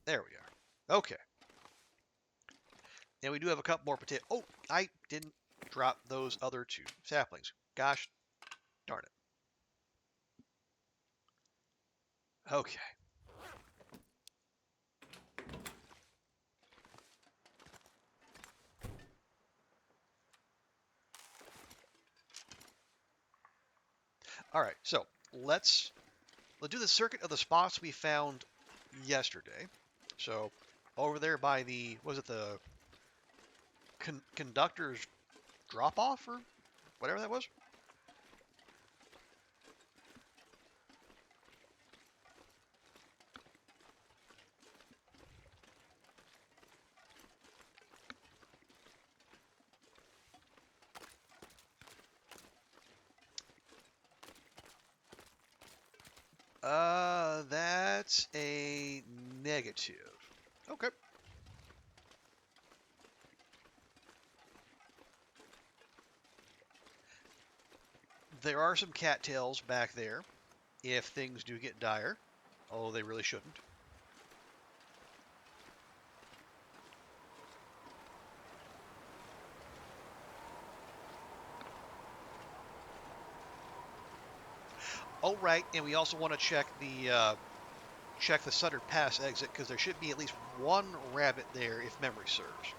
There we are. Okay. And we do have a couple more potatoes. Oh, I didn't drop those other two saplings. Gosh darn it. Okay. All right. So let's do the circuit of the spots we found yesterday. So over there by the, was it the conductor's drop off or whatever that was? That's a negative. Okay. There are some cattails back there if things do get dire, although they really shouldn't. Oh, right, and we also want to check the Sutter Pass exit because there should be at least one rabbit there if memory serves.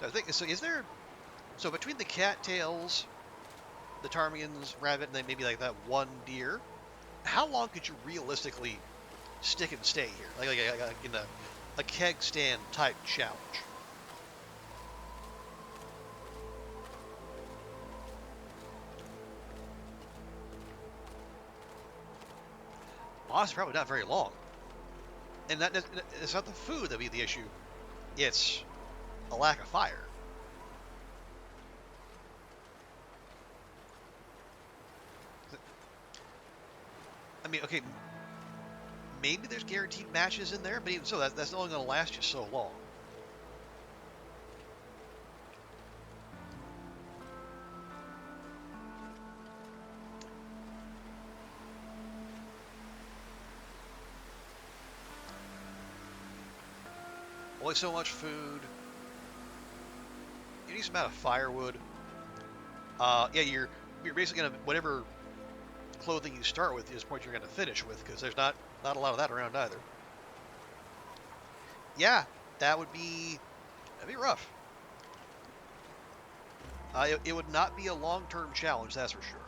I think so. Is there so between the cattails, the ptarmigans, rabbit, and then maybe like that one deer? How long could you realistically stick and stay here? Like in a keg stand type challenge. Honestly, probably not very long. And it's not the food that be the issue. It's a lack of fire. I mean, okay, maybe there's guaranteed matches in there, but even so, that's only going to last you so long. Only so much food. You need some amount of firewood. Yeah, you're basically gonna whatever clothing you start with is what you're gonna finish with because there's not a lot of that around either. Yeah, that'd be rough. It would not be a long-term challenge, that's for sure.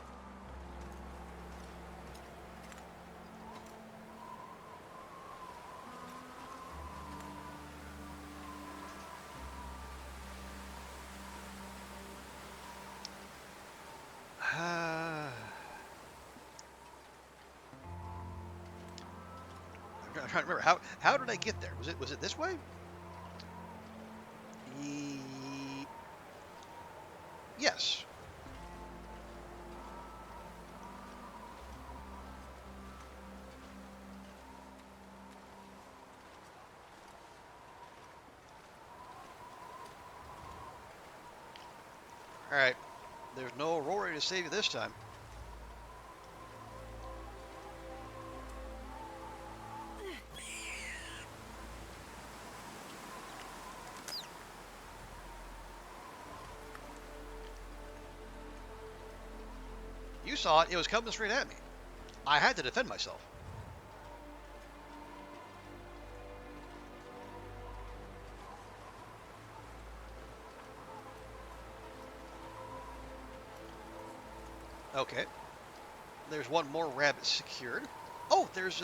I'm trying to remember how did I get there? Was it this way? Yes. All right. There's no Aurora to save you this time. You saw it. It was coming straight at me. I had to defend myself. Okay. There's one more rabbit secured. Oh, there's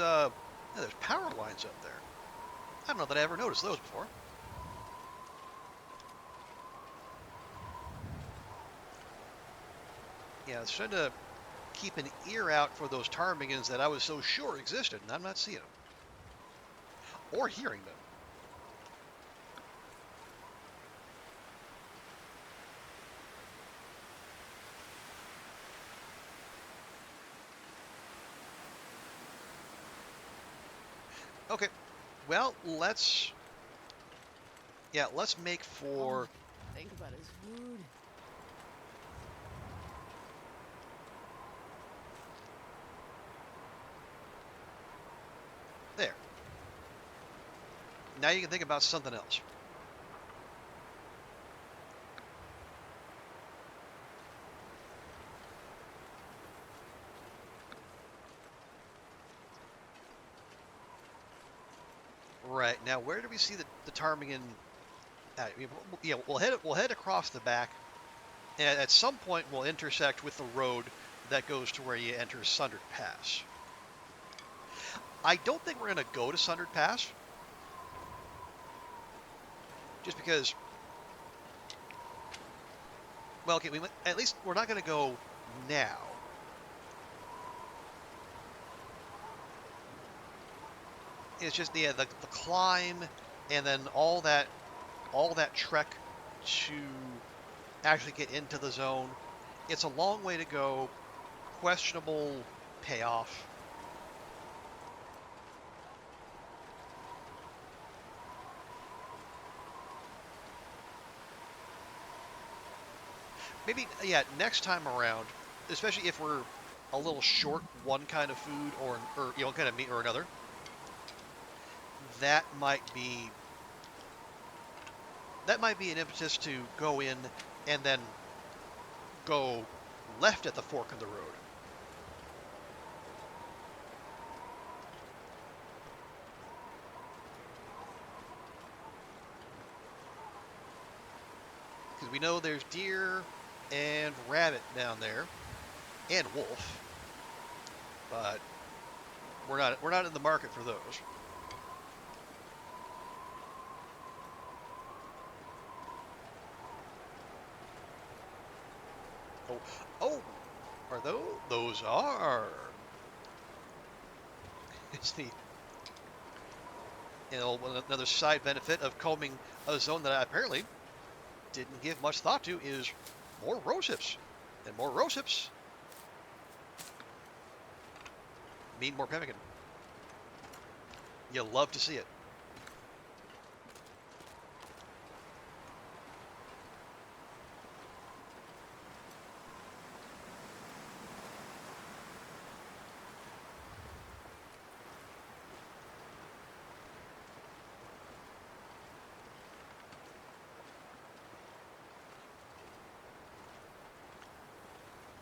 power lines up there. I don't know that I ever noticed those before. Yeah, I was trying to keep an ear out for those ptarmigans that I was so sure existed, and I'm not seeing them. Or hearing them. Okay. Well, let's make Oh, for think about his food. there. Now you can think about something else. Right now, where do we see the ptarmigan? Yeah, we'll head across the back, and at some point we'll intersect with the road that goes to where you enter Sundered Pass. I don't think we're gonna go to Sundered Pass, just because. Well, okay, at least we're not gonna go now. It's just the climb, and then all that trek to actually get into the zone. It's a long way to go. Questionable payoff. Maybe, yeah, next time around, especially if we're a little short one kind of food or one kind of meat or another, that might be that might be an impetus to go in and then go left at the fork in the road. Because we know there's deer and rabbit down there and wolf, but we're not in the market for those. Oh, oh, are those are? It's the another side benefit of combing a zone that I apparently didn't give much thought to is more rose hips, and more rose hips mean more pemmican. You love to see it.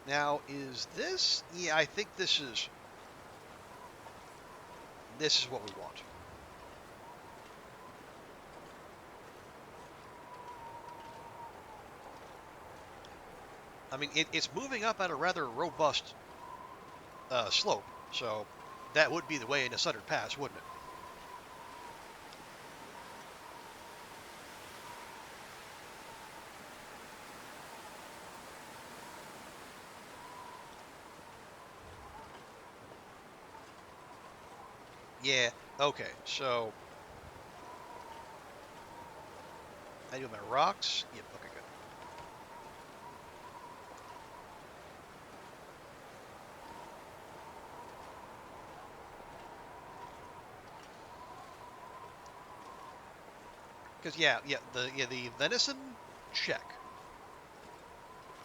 Now, is this? Yeah, I think this is what we want. I mean, it's moving up at a rather robust slope, so that would be the way into Sutter Pass, wouldn't it? Yeah. Okay. So I do my rocks. Yep. Okay. Good. Because the venison check.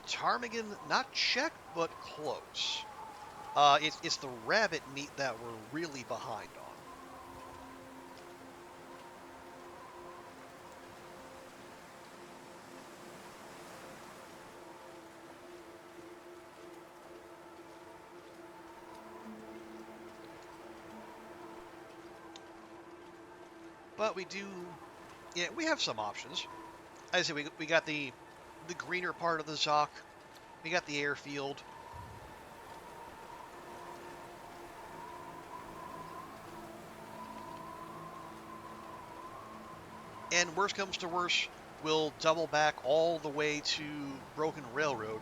Ptarmigan not check, but close. It's the rabbit meat that we're really behind on. But we do, yeah, we have some options. As I say, we got the greener part of the Zoc. We got the airfield. And worst comes to worst, we'll double back all the way to Broken Railroad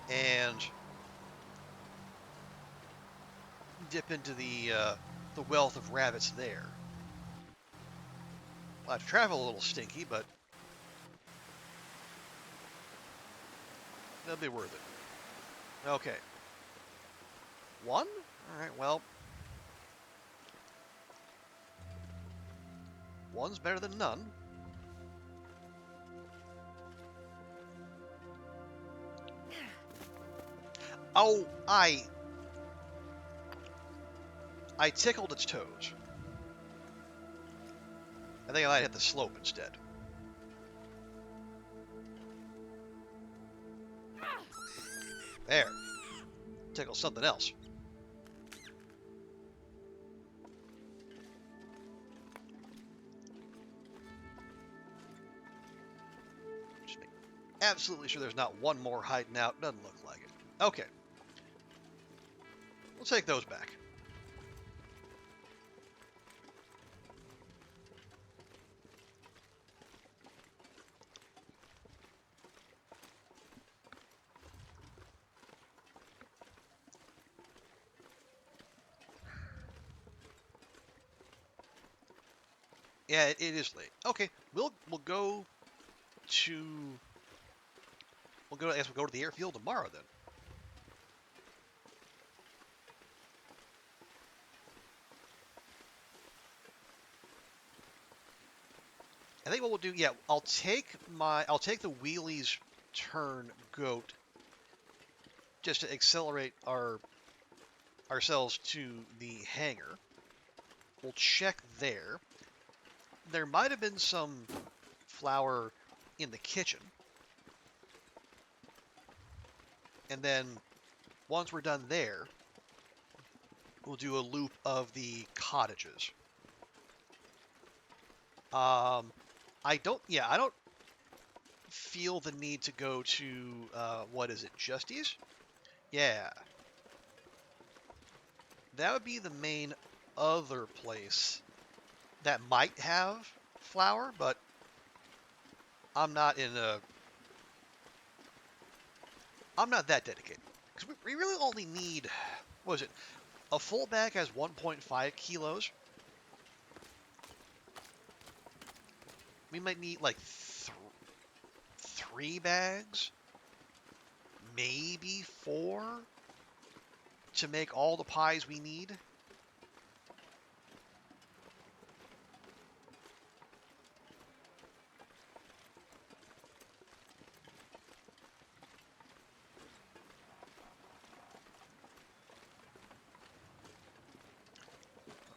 and dip into the wealth of rabbits there. I'll have to travel a little stinky, but it'll be worth it. Okay. One? All right, well, One's better than none. Oh, I tickled its toes. I think I might hit the slope instead. There. Tickle something else. Just make absolutely sure there's not one more hiding out. Doesn't look like it. Okay. We'll take those back. Yeah, it is late. Okay, we'll go to I guess we'll go to the airfield tomorrow then. I think what we'll do, yeah, I'll take the wheelies turn goat just to accelerate ourselves to the hangar. We'll check there. There might have been some flour in the kitchen. And then once we're done there, we'll do a loop of the cottages. I don't feel the need to go to, what is it, Justy's? Yeah. That would be the main other place that might have flour, but I'm not that dedicated. Because we really only need, what is it, a full bag has 1.5 kilos. We might need like 3 bags, maybe 4, to make all the pies we need.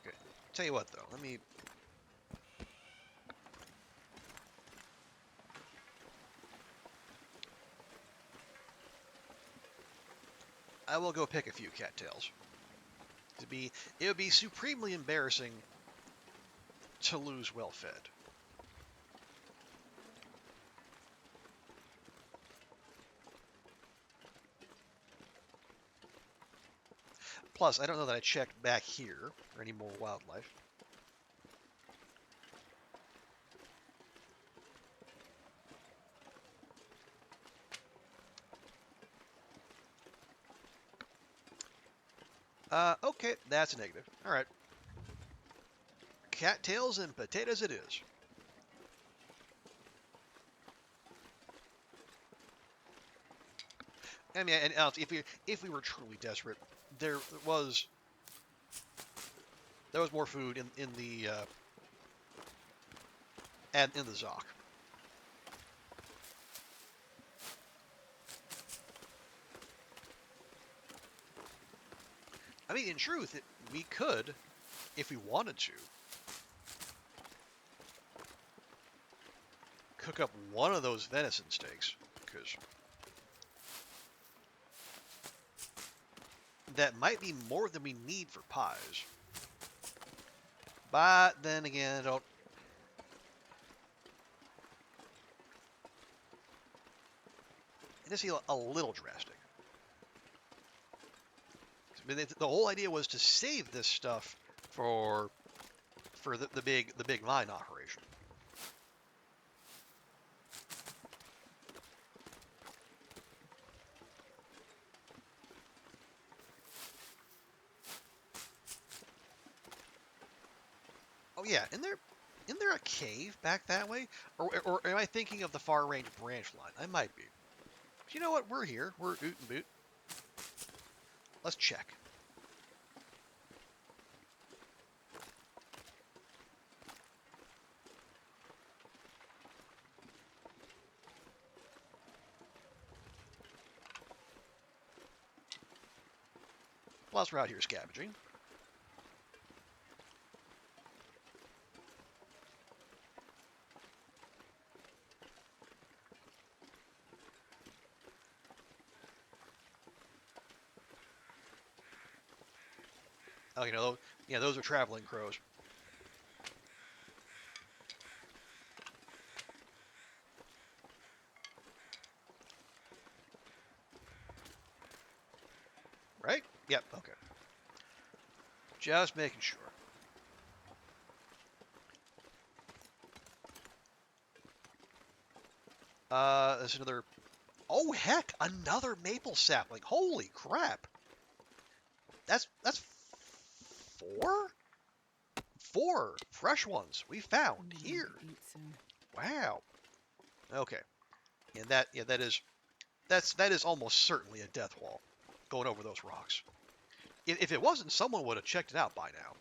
Okay, tell you what though, I will go pick a few cattails. It would be supremely embarrassing to lose well fed. Plus, I don't know that I checked back here for any more wildlife. Okay, that's a negative. All right. Cattails and potatoes it is. I mean, and if we were truly desperate, there was more food in the and in the Zoc. I mean, in truth, we could, if we wanted to, cook up one of those venison steaks, because that might be more than we need for pies. But then again, I just feel a little drastic. I mean, the whole idea was to save this stuff for the big mine operation. Oh yeah, isn't there a cave back that way? Or am I thinking of the far range branch line? I might be. But you know what? We're here. We're oot and boot. Let's check. whilst we're out here scavenging. Oh, you know, yeah, those are traveling crows. Right? Yep, okay. Just making sure. There's another... Oh, heck! Another maple sapling. Holy crap! That's 4? 4 fresh ones we found here. Wow. Okay. And that is almost certainly a death wall going over those rocks. If it wasn't, someone would have checked it out by now.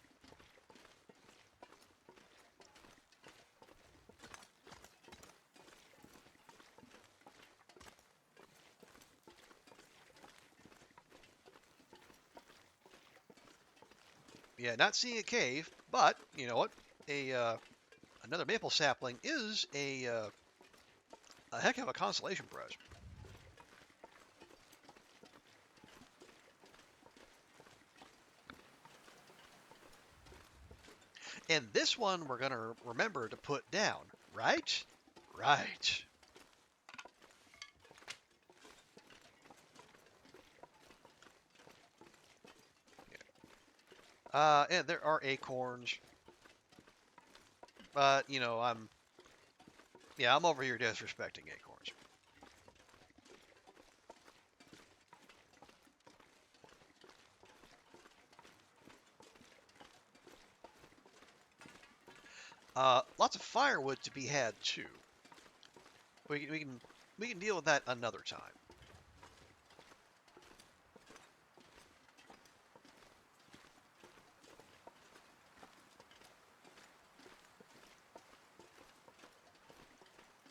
Yeah, not seeing a cave, but you know what? Another maple sapling is a heck of a consolation prize. And this one we're gonna remember to put down, right? Right. And there are acorns, but you know I'm over here disrespecting acorns. Lots of firewood to be had too. We can deal with that another time.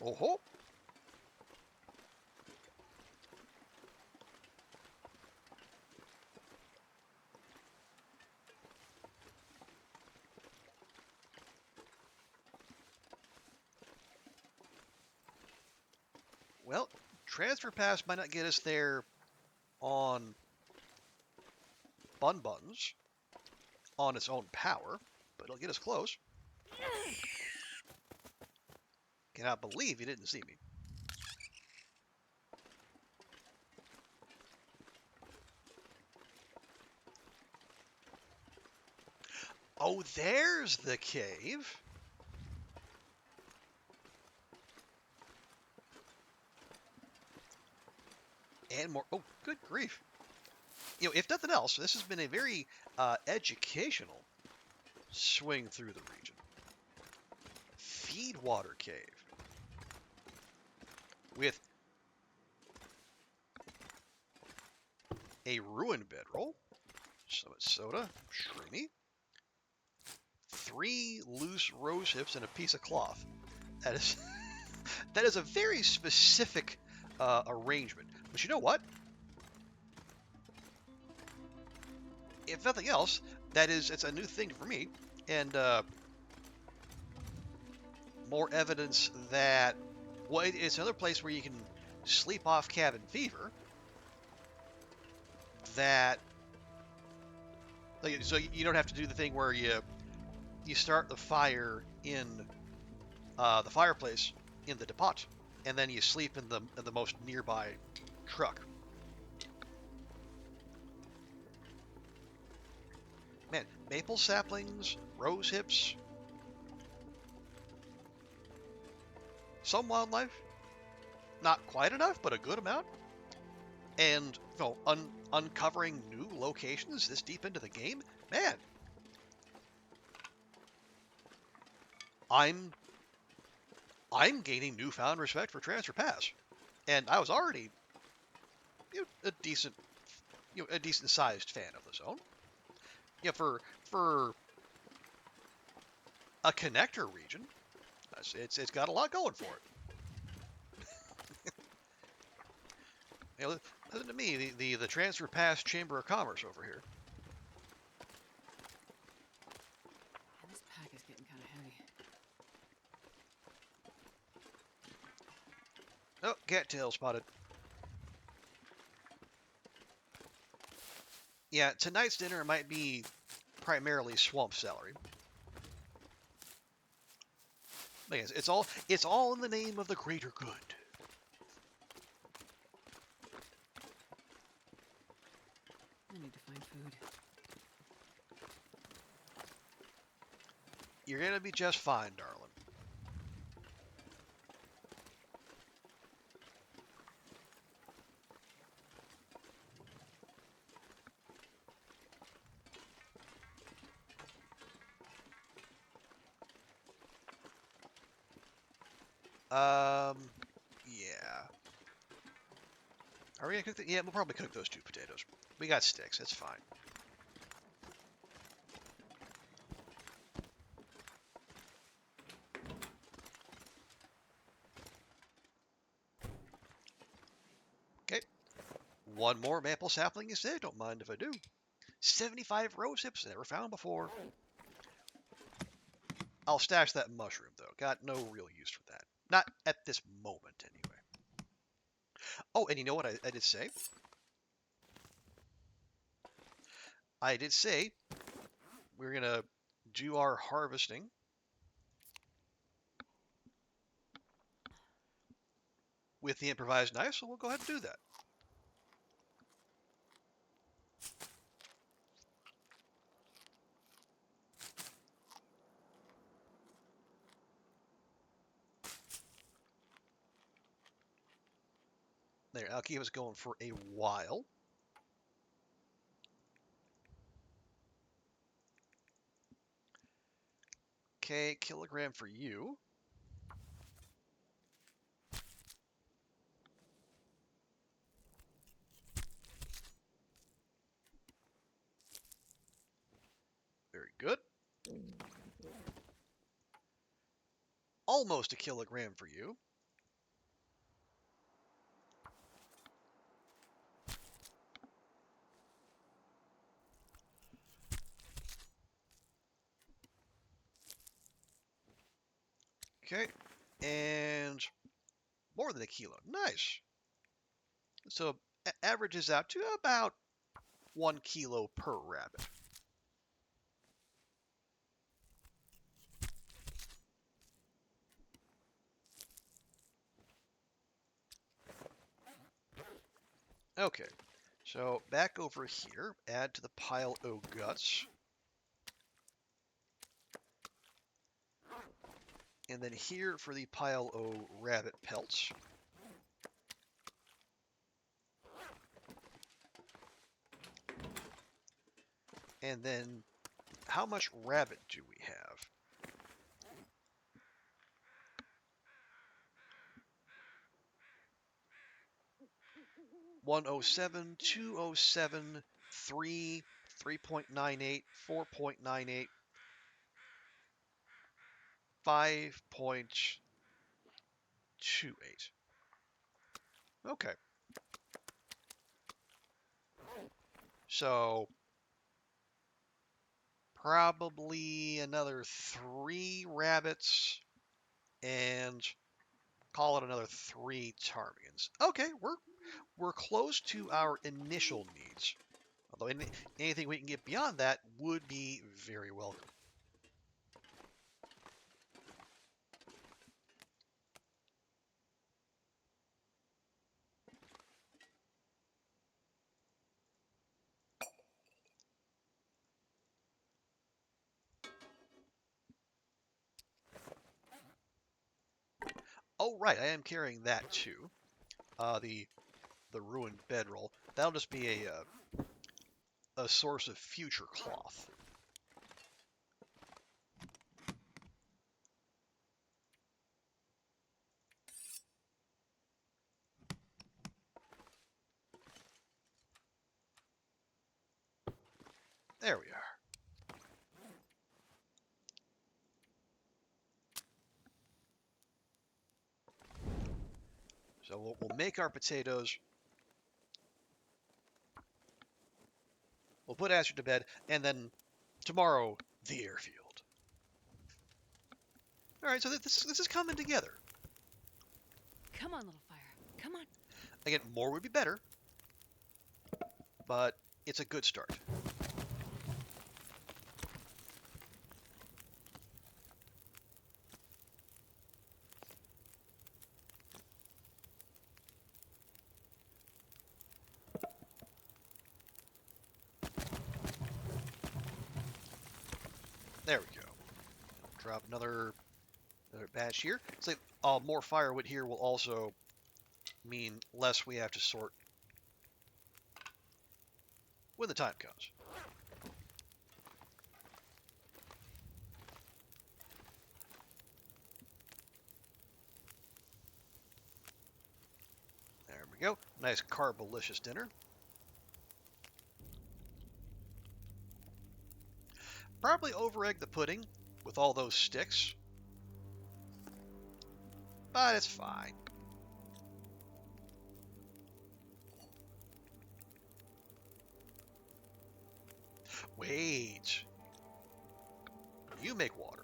Oh ho! Well, transfer pass might not get us there on buns on its own power, but it'll get us close. Cannot believe you didn't see me. Oh, there's the cave. And more. Oh, good grief. You know, if nothing else, this has been a very educational swing through the region. Feedwater Cave. With a ruined bedroll, some soda, shroomy, 3 loose rose hips, and a piece of cloth. That is that is a very specific arrangement. But you know what? If nothing else, it's a new thing for me, and more evidence that it's another place where you can sleep off cabin fever. That so you don't have to do the thing where you start the fire in the fireplace in the depot, and then you sleep in the most nearby truck. Man, maple saplings, rose hips, some wildlife, not quite enough, but a good amount. And you know, uncovering new locations this deep into the game, man, I'm gaining newfound respect for Transfer Pass, and I was already a decent sized fan of the zone. Yeah, for a connector region, it's got a lot going for it. You know, listen to me, the Transfer Pass Chamber of Commerce over here. Cattail spotted. Yeah, tonight's dinner might be primarily swamp celery. But yes, it's all in the name of the greater good. I need to find food. You're gonna be just fine, darling. Yeah. Are we gonna cook yeah, we'll probably cook those 2 potatoes. We got sticks, it's fine. Okay. 1 more maple sapling instead, don't mind if I do. 75 rose hips, never found before. I'll stash that mushroom, though. Got no real use for that. Not at this moment, anyway. Oh, and you know what I did say? I did say we're going to do our harvesting with the improvised knife, so we'll go ahead and do that. There, I'll keep us going for a while. Okay, kilogram for you. Very good. Almost a kilogram for you. Okay, and more than a kilo. Nice. So averages out to about 1 kilo per rabbit. Okay, so back over here, add to the pile o' guts. And then here for the pile o' rabbit pelts. And then how much rabbit do we have? $107, $207, 3, 3.98, 4.98, 5.28. Okay. So probably another 3 rabbits and call it another 3 ptarmigans. Okay, we're close to our initial needs. Although anything we can get beyond that would be very welcome. Oh, right, I am carrying that too. The ruined bedroll. That'll just be a source of future cloth. There we are. So we'll make our potatoes. We'll put Astrid to bed, and then tomorrow, the airfield. All right, so this is coming together. Come on, little fire. Again, more would be better, but it's a good start. There we go. Drop another batch here. So more firewood here will also mean less we have to sort when the time comes. There we go. Nice carbolicious dinner. Probably over-egg the pudding with all those sticks, but it's fine. Wait. You make water.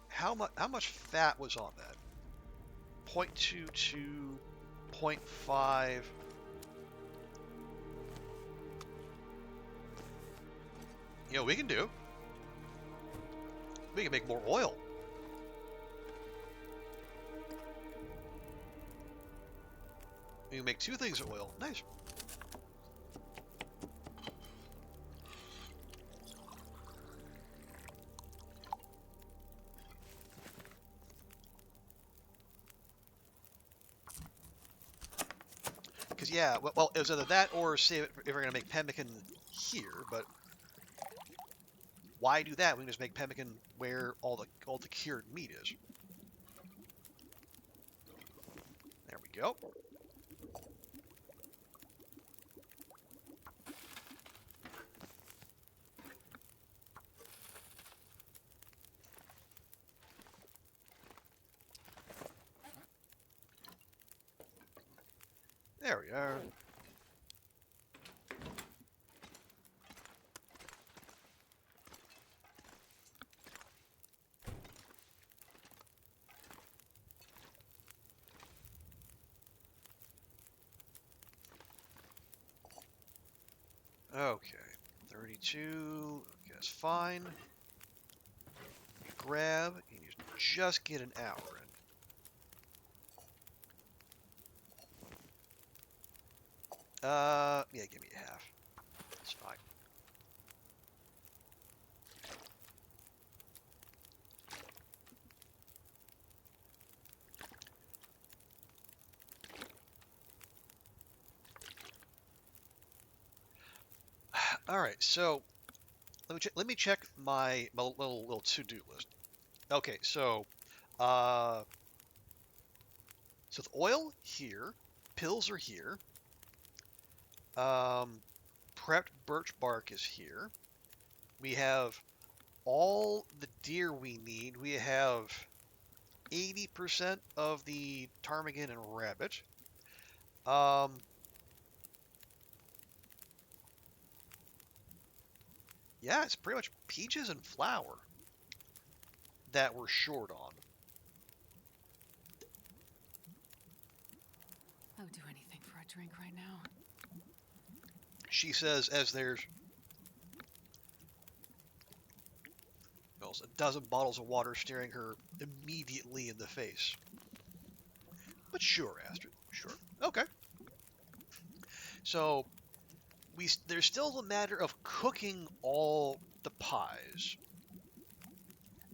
How much fat was on that? 0.22, 0.5. You know, we can do. We can make more oil. We can make 2 things of oil. Nice. Because, yeah, well, it was either that or save it if we're going to make pemmican here, but why do that? We can just make pemmican where all the cured meat is. There we go. There we are. Okay, 32, okay, that's fine. You grab, and you just get an hour in. Yeah, give me a half. It's fine. All right, so let me check my little to-do list. Okay, uh, so the oil here, pills are here. Prepped birch bark is here. We have all the deer we need. We have 80% of the ptarmigan and rabbit. Yeah, it's pretty much peaches and flour that we're short on. I would do anything for a drink right now. She says as there's a dozen bottles of water staring her immediately in the face. But sure, Astrid, sure. Okay. So there's still a matter of cooking all the pies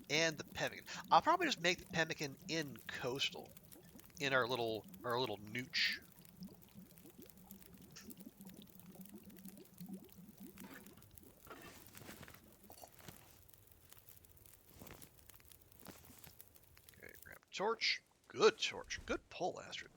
and the pemmican. I'll probably just make the pemmican in coastal, in our little nooch. Okay, grab a torch. Good torch. Good pull, Astrid.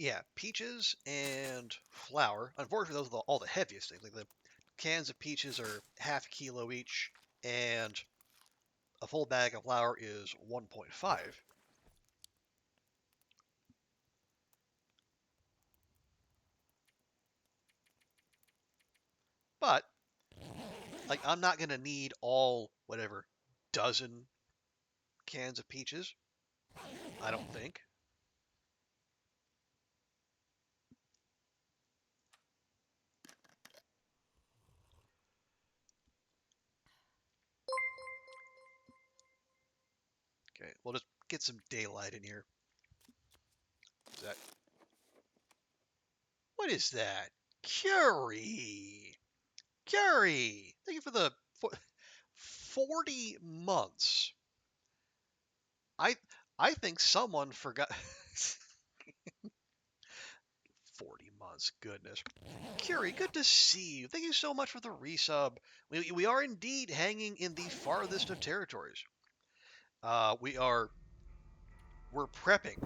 Yeah, peaches and flour. Unfortunately, those are all the heaviest things. Like the cans of peaches are half a kilo each, and a full bag of flour is 1.5. But like, I'm not gonna need all whatever dozen cans of peaches. I don't think. Okay, we'll just get some daylight in here. Is that? What is that? Curie! Curie! Thank you for the 40 months. I I think someone forgot 40 months. Goodness. Curie, good to see you. Thank you so much for the resub. We are indeed hanging in the farthest of territories. We're prepping.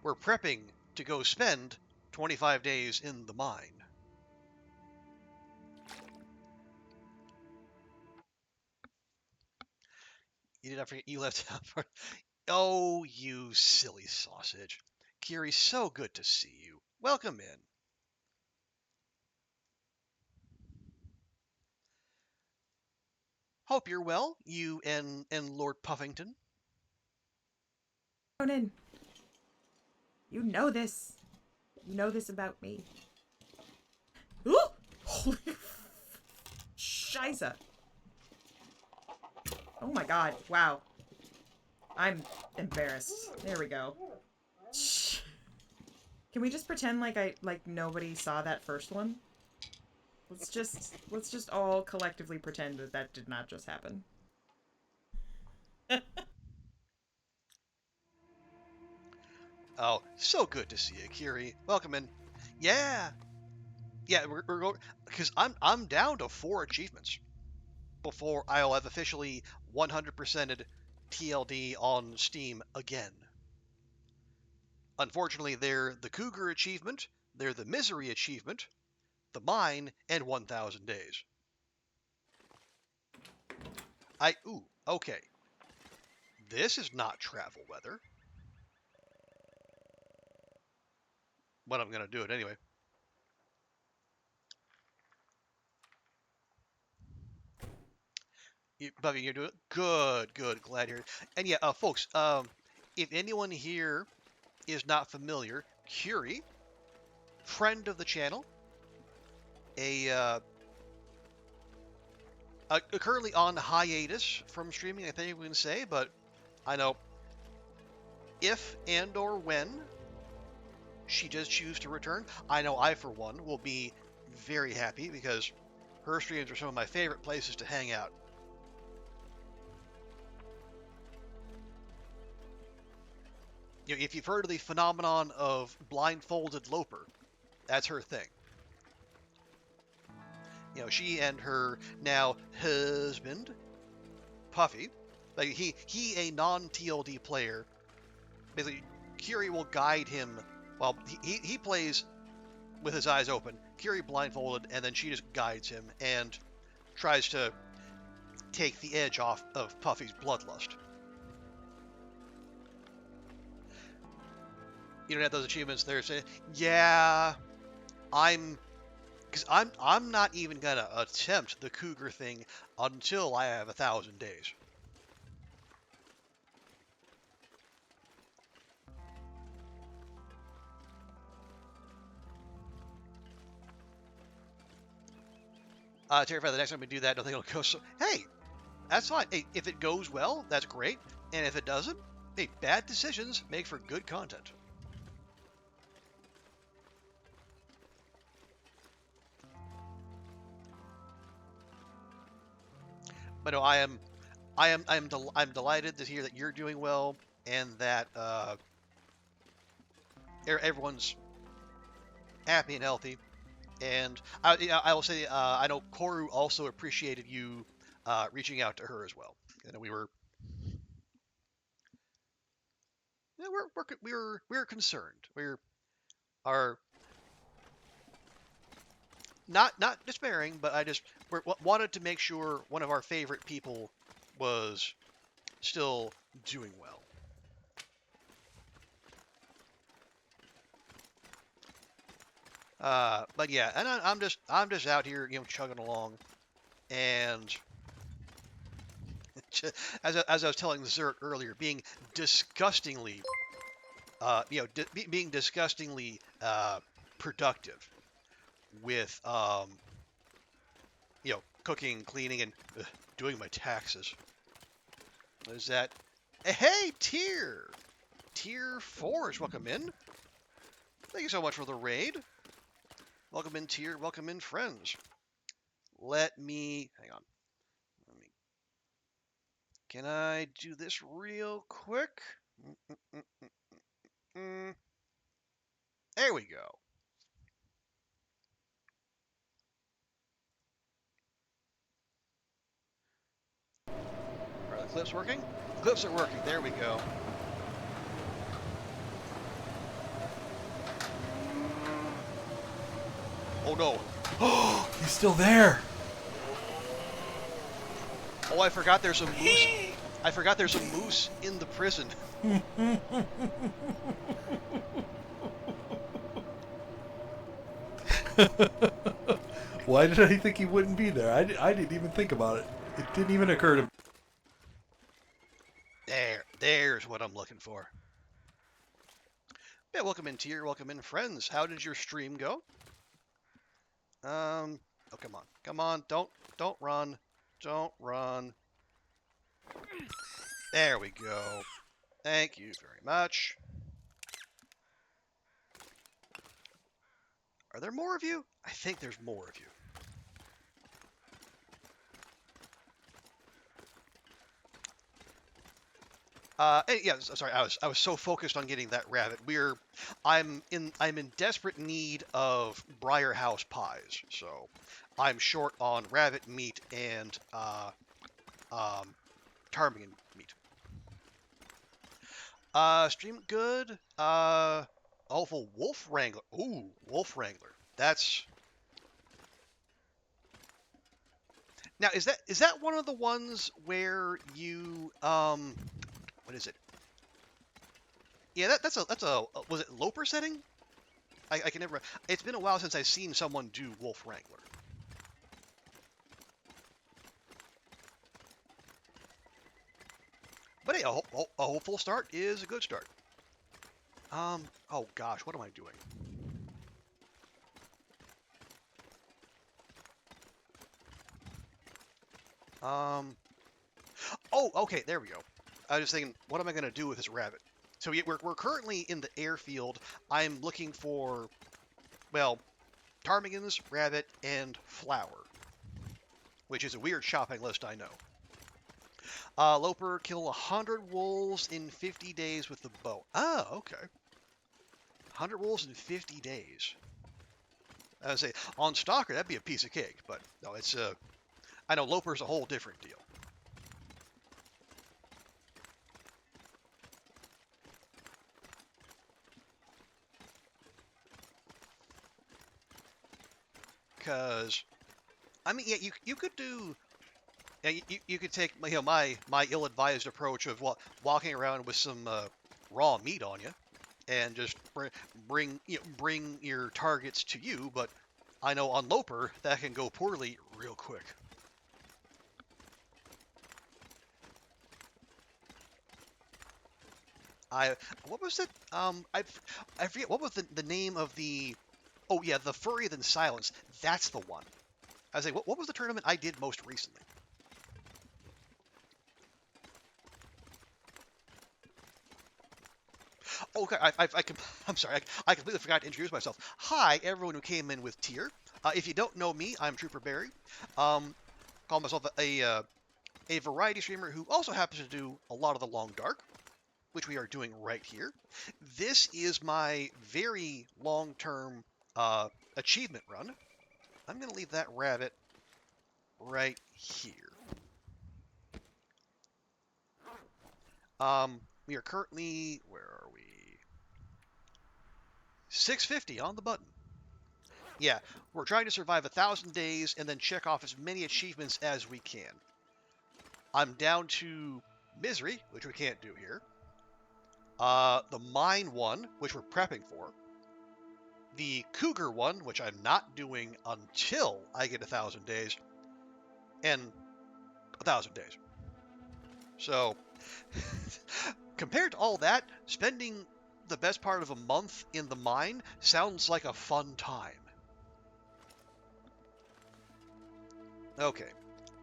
We're prepping to go spend 25 days in the mine. You did not forget you left out part. Oh, you silly sausage. Curie, so good to see you. Welcome in. Hope you're well, you and Lord Puffington. Ronan, you know this. You know this about me. Ooh! Holy Shiza. Oh my god. Wow. I'm embarrassed. There we go. Can we just pretend like nobody saw that first one? Let's just all collectively pretend that that did not just happen. Oh, so good to see you, Curie. Welcome in. Yeah, yeah, we're going because I'm down to 4 achievements before I'll have officially 100%ed TLD on Steam again. Unfortunately, they're the Cougar achievement, they're the Misery achievement, the Mine, and 1,000 days. Okay. This is not travel weather, but I'm gonna do it anyway. Buffy, you're doing it? Good, good. Glad to hear it. And yeah, folks, if anyone here is not familiar, Curie, friend of the channel, a currently on hiatus from streaming, I think we can say, but I know if and or when she does choose to return, I know I, for one, will be very happy because her streams are some of my favorite places to hang out. You know, if you've heard of the phenomenon of blindfolded Loper, that's her thing. You know, she and her now husband, Puffy, like he a non-TLD player, basically Curie will guide him while he plays with his eyes open, Curie blindfolded, and then she just guides him and tries to take the edge off of Puffy's bloodlust. You don't have those achievements there saying, yeah, because I'm not even gonna attempt the Cougar thing until I have 1,000 days. Terrified the next time we do that, I don't think it'll go so. Hey, that's fine. Hey, if it goes well, that's great. And if it doesn't, hey, bad decisions make for good content. But no, I'm delighted to hear that you're doing well and that everyone's happy and healthy. And I will say, I know Koru also appreciated you reaching out to her as well. You know, we're concerned. Our not despairing, but I just wanted to make sure one of our favorite people was still doing well. But yeah, and I'm just out here, chugging along, and as I was telling Zert earlier, being disgustingly, being disgustingly productive with, cooking, cleaning, and doing my taxes. Is that? Hey, Tier 4 is welcome in. Thank you so much for the raid. Welcome in, Tier. Welcome in, friends. Let me hang on. Can I do this real quick? There we go. Are the clips working? The clips are working. There we go. Oh no. Oh, he's still there. Oh, I forgot there's some moose. I forgot there's a moose in the prison. Why did I think he wouldn't be there? I didn't even think about it. It didn't even occur to me. There's what I'm looking for. Yeah, welcome in, Tier. Welcome in, friends. How did your stream go? Oh, come on, don't run, don't run. There we go. Thank you very much. Are there more of you? I think there's more of you. Yeah, sorry. I was so focused on getting that rabbit. I'm in desperate need of Briar House pies, so I'm short on rabbit meat and ptarmigan meat. Stream good. For Wolf Wrangler. Ooh, Wolf Wrangler. That's now is that one of the ones where you what is it? Yeah, that's a was it Loper setting? I can never. It's been a while since I've seen someone do Wolf Wrangler. But hey, a hopeful start is a good start. Oh gosh, what am I doing? Oh, okay, there we go. I was just thinking, what am I going to do with this rabbit? So we're currently in the airfield. I'm looking for, well, ptarmigans, rabbit, and flower, which is a weird shopping list, I know. Loper, kill 100 wolves in 50 days with the bow. Oh, okay. 100 wolves in 50 days. I would say, on Stalker, that'd be a piece of cake, but no, it's, I know Loper's a whole different deal. Because, I mean, yeah, you could do, yeah, you could take, my ill-advised approach of walking around with some raw meat on you, and just bring your targets to you. But I know on Loper that can go poorly real quick. What was it? I forget what was the name of the. Oh yeah, the Furry Than Silence. That's the one. I was like, what was the tournament I did most recently? Okay, I'm sorry. I completely forgot to introduce myself. Hi, everyone who came in with Tier. If you don't know me, I'm Trooper Barry. Call myself a variety streamer who also happens to do a lot of the Long Dark, which we are doing right here. This is my very long-term achievement run. I'm going to leave that rabbit right here. We are currently, where are we? 650 on the button. Yeah, we're trying to survive 1,000 days and then check off as many achievements as we can. I'm down to misery, which we can't do here. The mine one, which we're prepping for. The cougar one, which I'm not doing until I get 1,000 days. And 1,000 days. So, compared to all that, spending the best part of a month in the mine sounds like a fun time. Okay,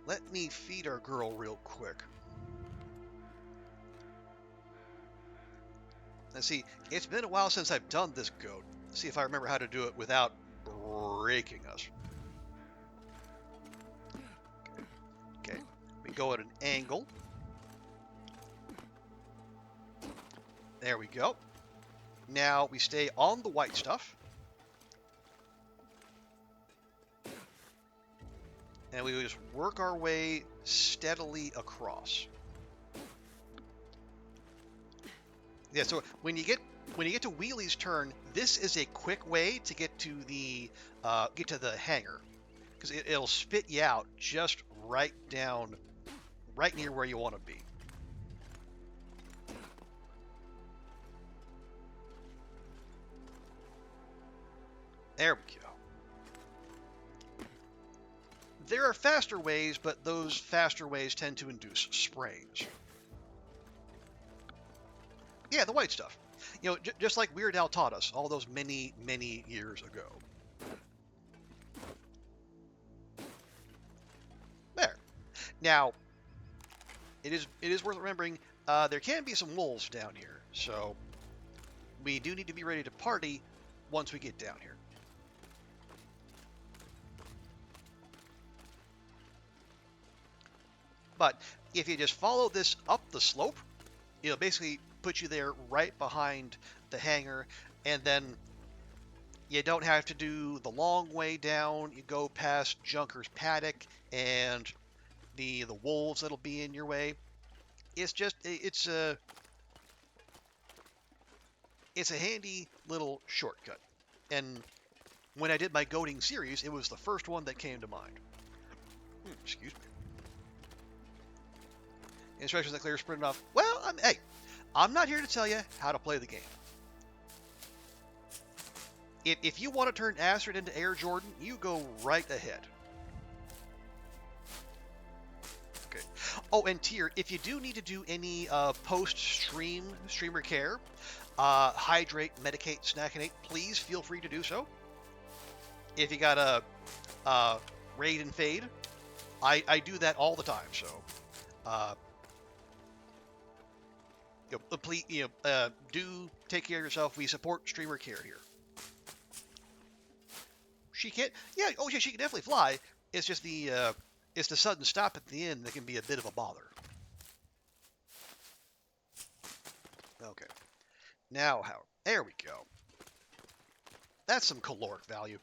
let me feed our girl real quick. Let's see, it's been a while since I've done this goat. Let's see if I remember how to do it without breaking us. Okay, we go at an angle. There we go. Now we stay on the white stuff. And we just work our way steadily across. Yeah, so when you get to Wheelie's turn, this is a quick way to get to the hangar, because it'll spit you out just right near where you want to be. There we go. There are faster ways, but those faster ways tend to induce sprays. Yeah, the white stuff. You know, just like Weird Al taught us all those many, many years ago. There. Now, it is worth remembering there can be some wolves down here, so we do need to be ready to party once we get down here. But if you just follow this up the slope, it'll basically put you there right behind the hangar, and then you don't have to do the long way down. You go past Junker's paddock and the wolves that'll be in your way. It's a handy little shortcut. And when I did my goating series, it was the first one that came to mind. Excuse me. Instructions that clear sprint off. Well, hey, I'm not here to tell you how to play the game. If you want to turn Astrid into Air Jordan, you go right ahead. Okay. Oh, and Tier, if you do need to do any post-streamer care, hydrate, medicate, snackinate, please feel free to do so. If you got a raid and fade, I do that all the time, so please, do take care of yourself. We support streamer care here. She can't. Yeah. Oh, yeah. She can definitely fly. It's just the sudden stop at the end that can be a bit of a bother. Okay. Now, how? There we go. That's some caloric value.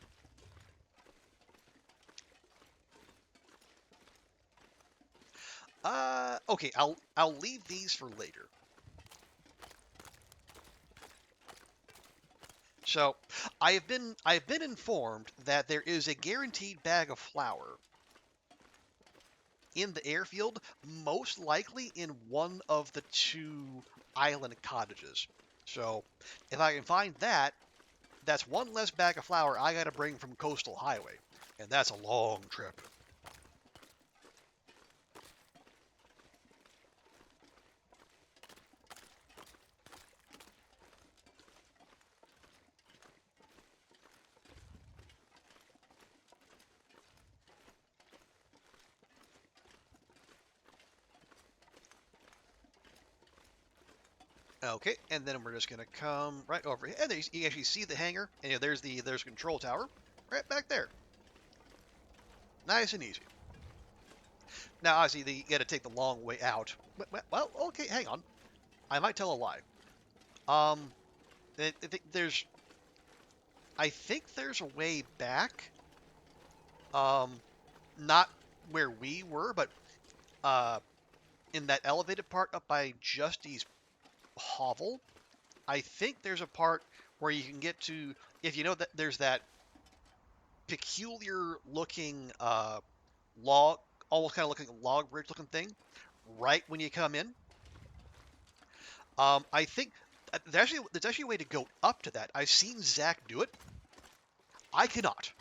Okay. I'll leave these for later. So, I've been informed that there is a guaranteed bag of flour in the airfield, most likely in one of the 2 island cottages. So, if I can find that, that's one less bag of flour I got to bring from Coastal Highway, and that's a long trip. Okay, and then we're just gonna come right over here, and there you actually see the hangar, and there's the control tower right back there. Nice and easy. Now, obviously, you got to take the long way out. Well, okay, hang on. I might tell a lie. I think there's a way back. Not where we were, but in that elevated part up by Justy's hovel. I think there's a part where you can get to, if you know that there's that peculiar looking log, almost kind of looking log bridge looking thing, right when you come in. I think there's actually a way to go up to that. I've seen Zach do it. I cannot,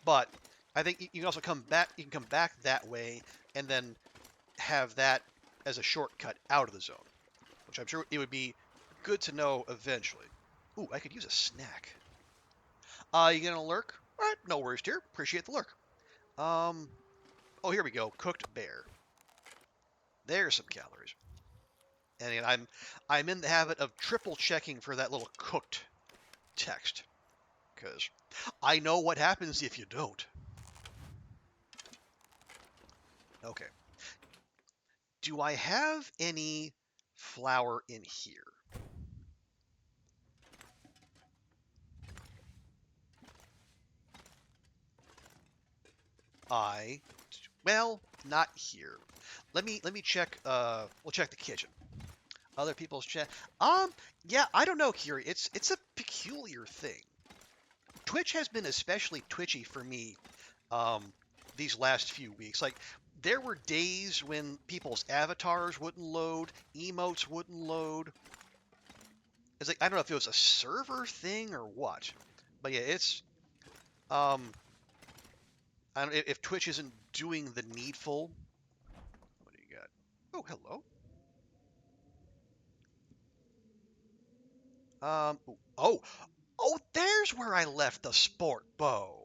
but I think you can also come back. You can come back that way and then have that as a shortcut out of the zone, which I'm sure it would be good to know eventually. Ooh, I could use a snack. You gonna lurk? All right, no worries, dear. Appreciate the lurk. Oh, here we go. Cooked bear. There's some calories. And again, I'm in the habit of triple checking for that little cooked text, because I know what happens if you don't. Okay. Do I have any flour in here? Well, not here. Let me check. We'll check the kitchen. Other people's chat. Yeah, I don't know, Kiri. It's a peculiar thing. Twitch has been especially twitchy for me these last few weeks. Like, there were days when people's avatars wouldn't load, emotes wouldn't load. It's like, I don't know if it was a server thing or what, but yeah, it's I don't if Twitch isn't doing the needful. What do you got? Oh, hello. Oh, oh, there's where I left the sport bow.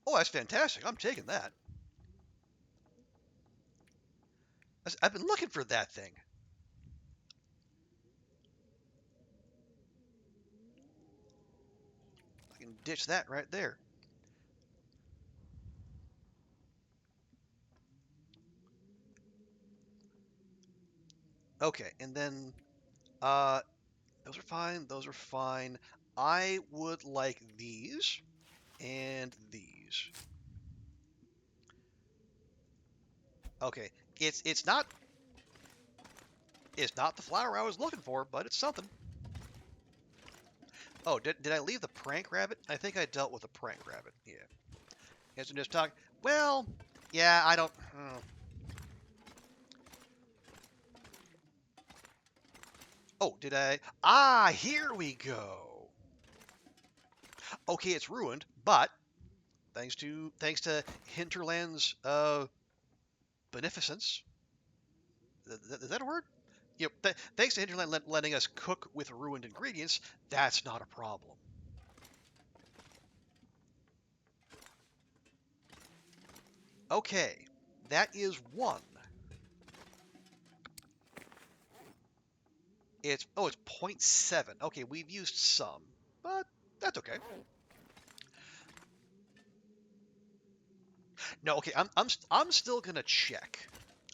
Oh, that's fantastic. I'm taking that. I've been looking for that thing. I can ditch that right there. Okay, and then those are fine. Those are fine. I would like these and these. Okay, it's not the flower I was looking for, but it's something. Oh, did I leave the prank rabbit? I think I dealt with a prank rabbit. Yeah. Guess I'm just talking. Well, yeah, I don't. Oh, did I? Ah, here we go. Okay, it's ruined, but thanks to Hinterland's beneficence. Is that a word? Yep. Thanks to Hinterland letting us cook with ruined ingredients, that's not a problem. Okay, that is one. It's oh, it's 0.7. Okay, we've used some, but that's okay. No, okay, I'm still gonna check.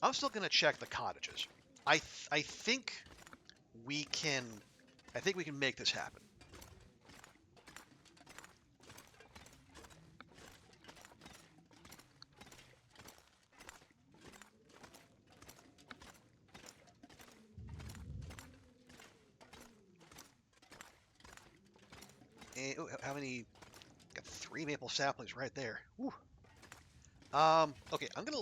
I'm still gonna check the cottages. I think we can. I think we can make this happen. And, how many? Got 3 maple saplings right there. Whew. Okay, I am gonna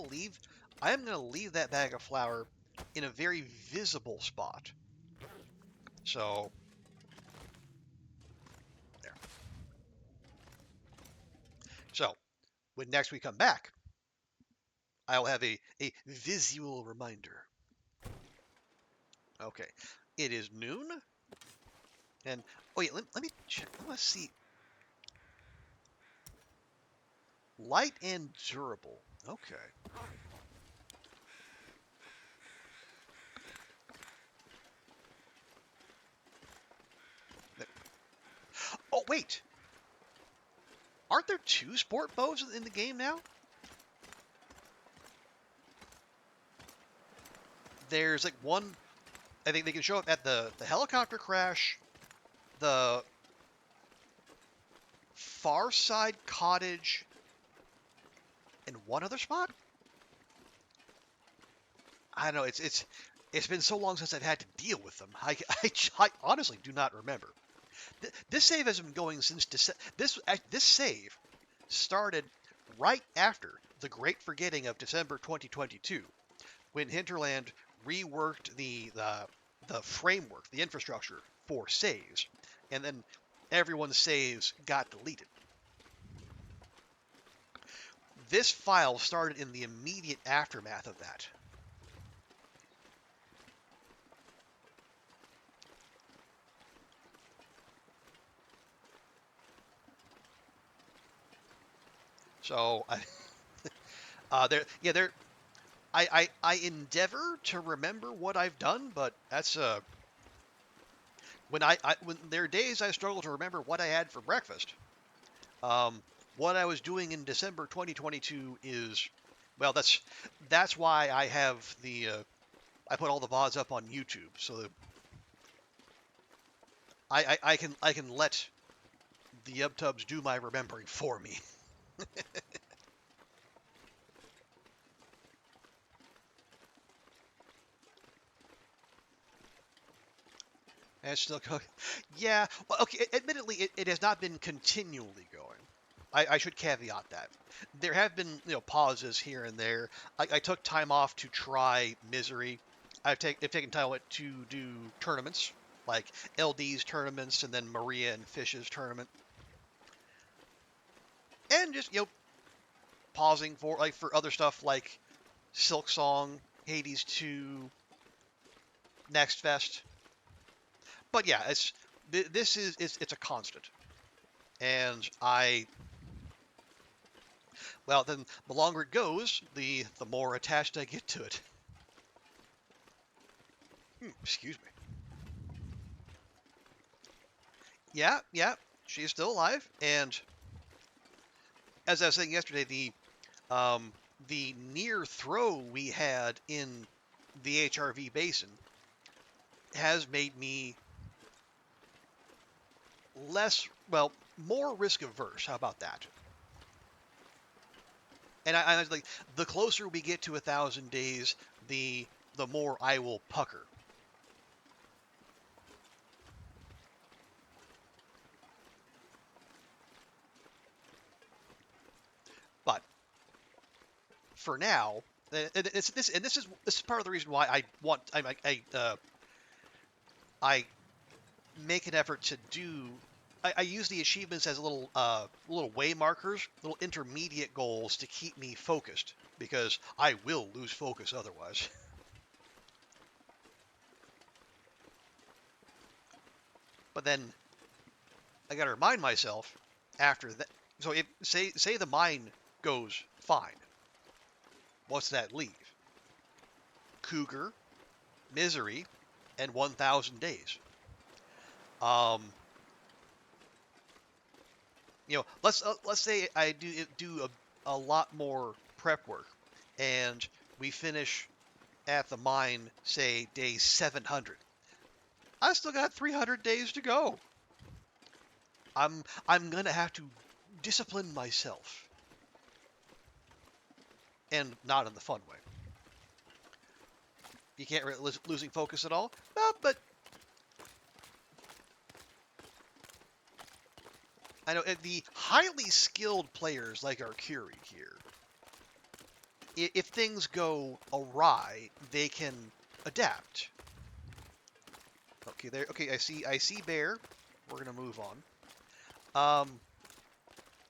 leave that bag of flour in a very visible spot. So, there. So, when next we come back, I'll have a visual reminder. Okay, it is noon, and oh yeah, let me check. I want to see light and durable. Okay. Oh wait, aren't there 2 sport bows in the game now? There's like one. I think they can show up at the helicopter crash, the far side cottage, and one other spot. I don't know. It's been so long since I've had to deal with them. I honestly do not remember. This save has been going since this save started right after the Great Forgetting of December 2022, when Hinterland reworked the framework, the infrastructure for saves, and then everyone's saves got deleted. This file started in the immediate aftermath of that. So I endeavor to remember what I've done, but that's when there are days I struggle to remember what I had for breakfast. Um, what I was doing in December 2022 is, well, that's why I have I put all the VODs up on YouTube, so that I can let the UbTubs do my remembering for me. And it's still going. Yeah, well, okay. Admittedly, it has not been continually going. I should caveat that. There have been pauses here and there. I took time off to try Misery. I've taken time out to do tournaments like LD's tournaments and then Maria and Fish's tournament, and just pausing for other stuff like Silk Song, Hades 2, Next Fest. But yeah, it's a constant, and well, then the longer it goes, the more attached I get to it. Excuse me. Yeah, she's still alive, and as I was saying yesterday, the near throw we had in the HRV basin has made me more risk averse. How about that? And I was like, the closer we get to 1,000 days, the more I will pucker. But for now, this is part of the reason why I make an effort to do. I use the achievements as little way markers, little intermediate goals to keep me focused, because I will lose focus otherwise. But then I got to remind myself after that. So if say the mine goes fine, what's that leave? Cougar, Misery, and 1,000 days. Let's say I do a lot more prep work, and we finish at the mine, say day 700. I still got 300 days to go. I'm gonna have to discipline myself, and not in the fun way. You can't losing focus at all, but I know the highly skilled players like our Curie here, if things go awry, they can adapt. Okay, there. Okay, I see Bear. We're gonna move on.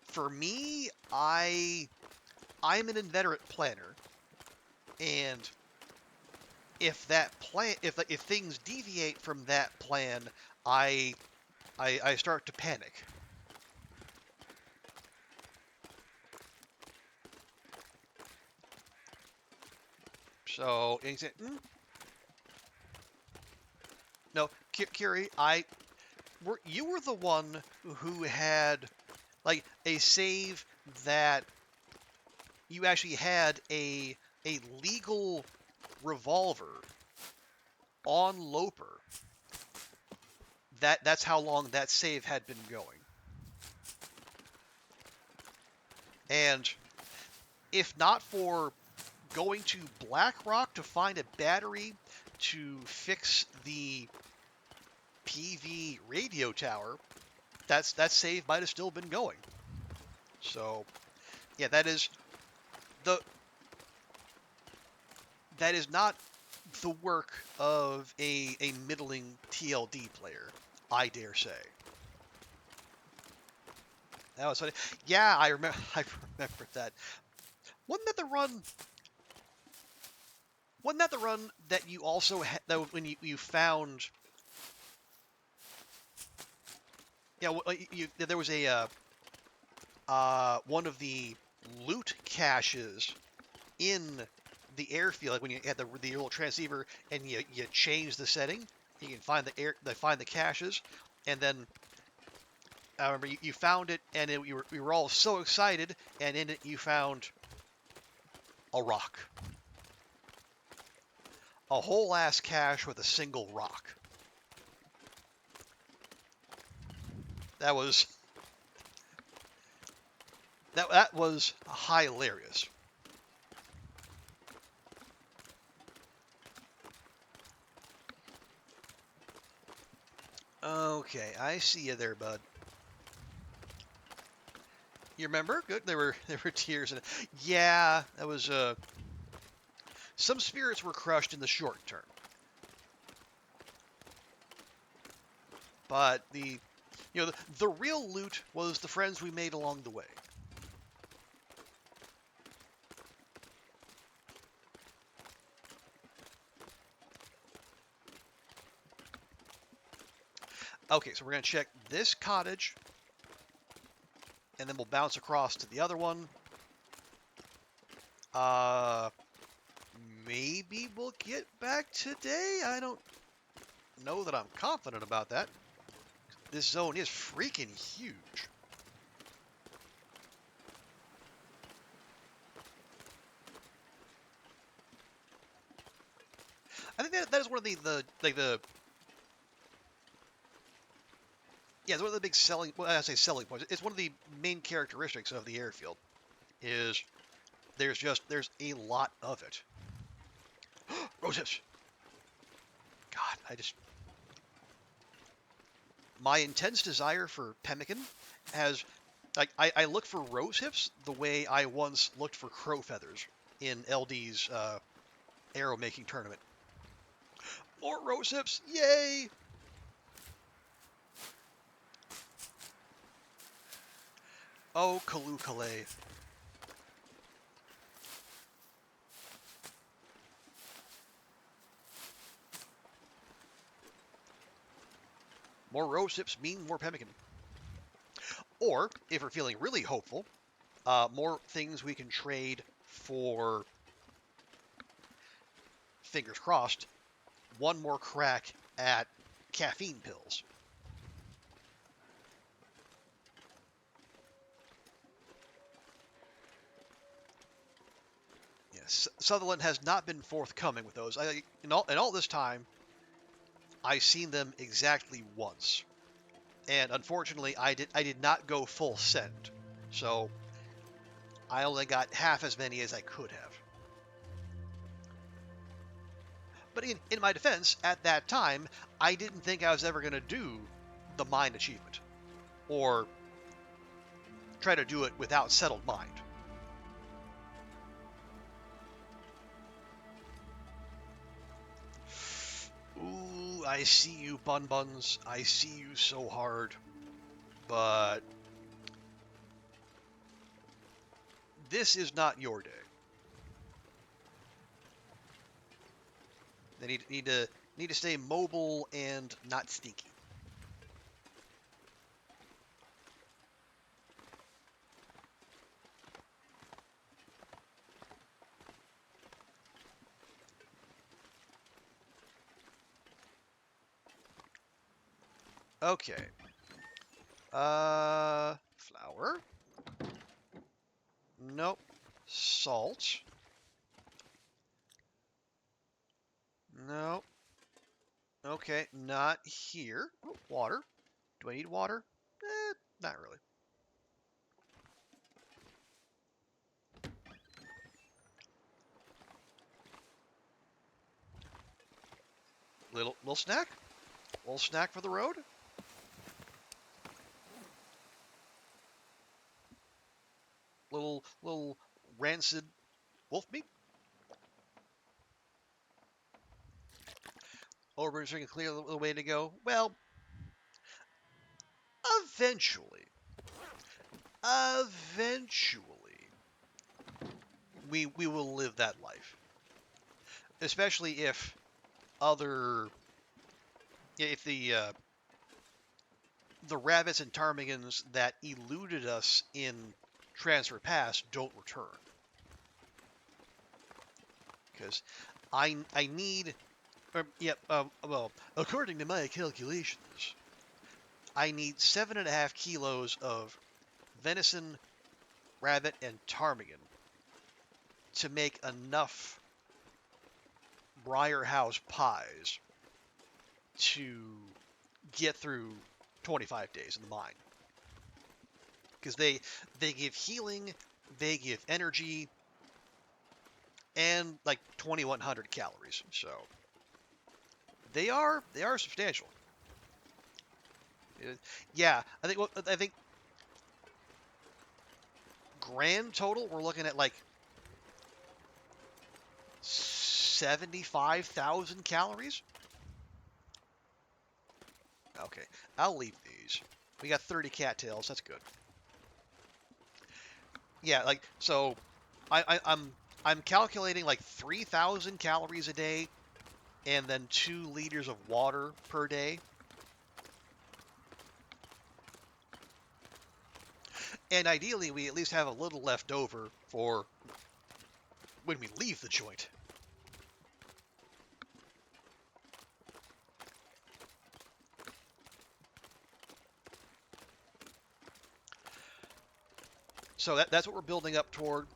For me, I'm an inveterate planner, and if things deviate from that plan, I start to panic. So, no, Curie, you were the one who had like a save that you actually had a legal revolver on Loper. That's how long that save had been going. And if not for going to Blackrock to find a battery to fix the PV radio tower, that save might have still been going. So, yeah, the that is not the work of a middling TLD player, I dare say. That was funny. Yeah, I remember. I remember that. Wasn't that the run? Wasn't that the run that you also had that when you found? Yeah, there was a one of the loot caches in the airfield, like when you had the little transceiver and you change the setting, you can find the caches, and then I remember you found it, and we were all so excited, and in it you found a rock, a whole ass cache with a single rock. That was that was hilarious. Okay, I see you there, bud. You remember? Good. There were tears in it. Yeah, that was some spirits were crushed in the short term. But the real loot was the friends we made along the way. Okay, so we're going to check this cottage, and then we'll bounce across to the other one. Maybe we'll get back today? I don't know that I'm confident about that. This zone is freaking huge. I think that is one of the yeah, it's one of the big selling, well, I say selling points. It's one of the main characteristics of the airfield is there's a lot of it. Rosehips. God, my intense desire for pemmican has, like, I look for rose hips the way I once looked for crow feathers in LD's arrow making tournament. More rose hips, yay! Oh, Kalu Kalay. More rose hips mean more pemmican. Or, if we're feeling really hopeful, more things we can trade for, fingers crossed, one more crack at caffeine pills. Yes, Sutherland has not been forthcoming with those. In all this time, I've seen them exactly once, and unfortunately, I did not go full send, so I only got half as many as I could have. But in my defense, at that time, I didn't think I was ever going to do the mind achievement, or try to do it without settled mind. Ooh, I see you, Bun Buns. I see you so hard. But this is not your day. They need to stay mobile and not sneaky. Okay. Flour. Nope. Salt. Nope. Okay, not here. Oh, water. Do I need water? Not really. Little snack. little snack for the road. Little rancid wolf meat. Overburden's drinking clear the way to go. Well, eventually, eventually, we will live that life. Especially if the rabbits and ptarmigans that eluded us in Transfer Pass don't return. Because I need, well, according to my calculations, I need 7.5 kilos of venison, rabbit, and ptarmigan to make enough Briar House pies to get through 25 days in the mine. Because they give healing, they give energy, and like 2,100 calories. So they are substantial. Yeah, I think grand total we're looking at like 75,000 calories. Okay, I'll leave these. We got 30 cattails. That's good. Yeah, like so, I'm calculating like 3,000 calories a day, and then 2 liters of water per day. And ideally, we at least have a little left over for when we leave the joint. So that's what we're building up toward,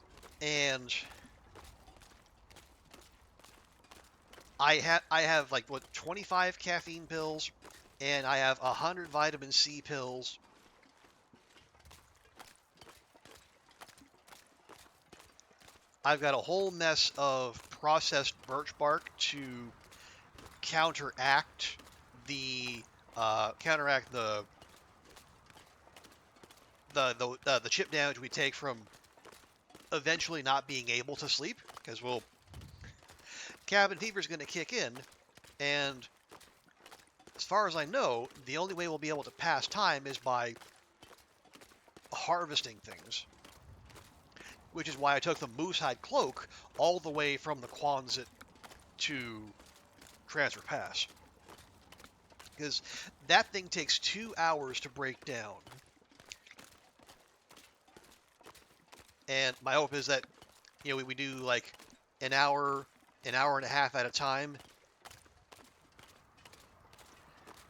and I have like 25 caffeine pills, and I have 100 vitamin C pills. I've got a whole mess of processed birch bark to counteract the the chip damage we take from eventually not being able to sleep, because cabin fever is going to kick in, and as far as I know, the only way we'll be able to pass time is by harvesting things, which is why I took the moosehide cloak all the way from the Quonset to Transfer Pass, because that thing takes 2 hours to break down. And my hope is that, we do like an hour and a half at a time.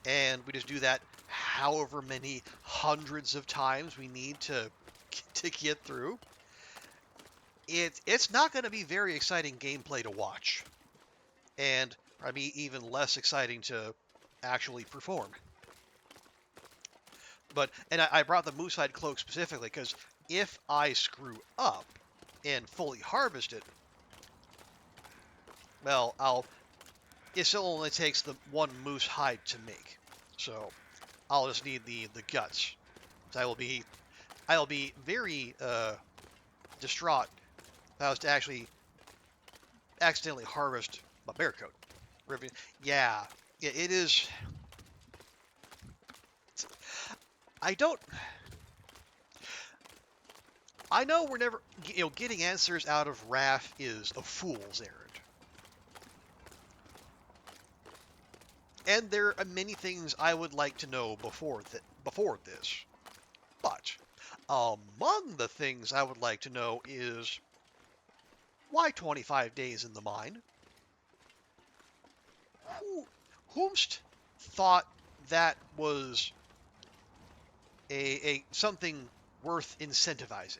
And we just do that however many hundreds of times we need to get through. It's not going to be very exciting gameplay to watch. And probably even less exciting to actually perform. And I brought the moosehide cloak specifically because if I screw up and fully harvest it, well, it still only takes the 1 moose hide to make. So I'll just need the guts. So I will be very distraught if I was to actually accidentally harvest my bear coat. Yeah, it is. I know we're never, getting answers out of Raph is a fool's errand. And there are many things I would like to know before this. But among the things I would like to know is why 25 days in the mine? Whomst thought that was a something worth incentivizing?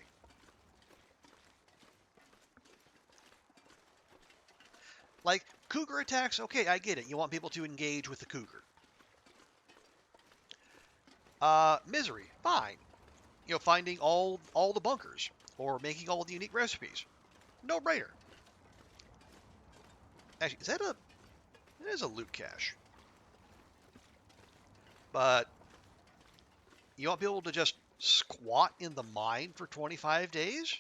Like, cougar attacks, okay, I get it. You want people to engage with the cougar. Misery, fine. Finding all the bunkers or making all the unique recipes. No brainer. Actually, that is a loot cache. But you want people to just squat in the mine for 25 days?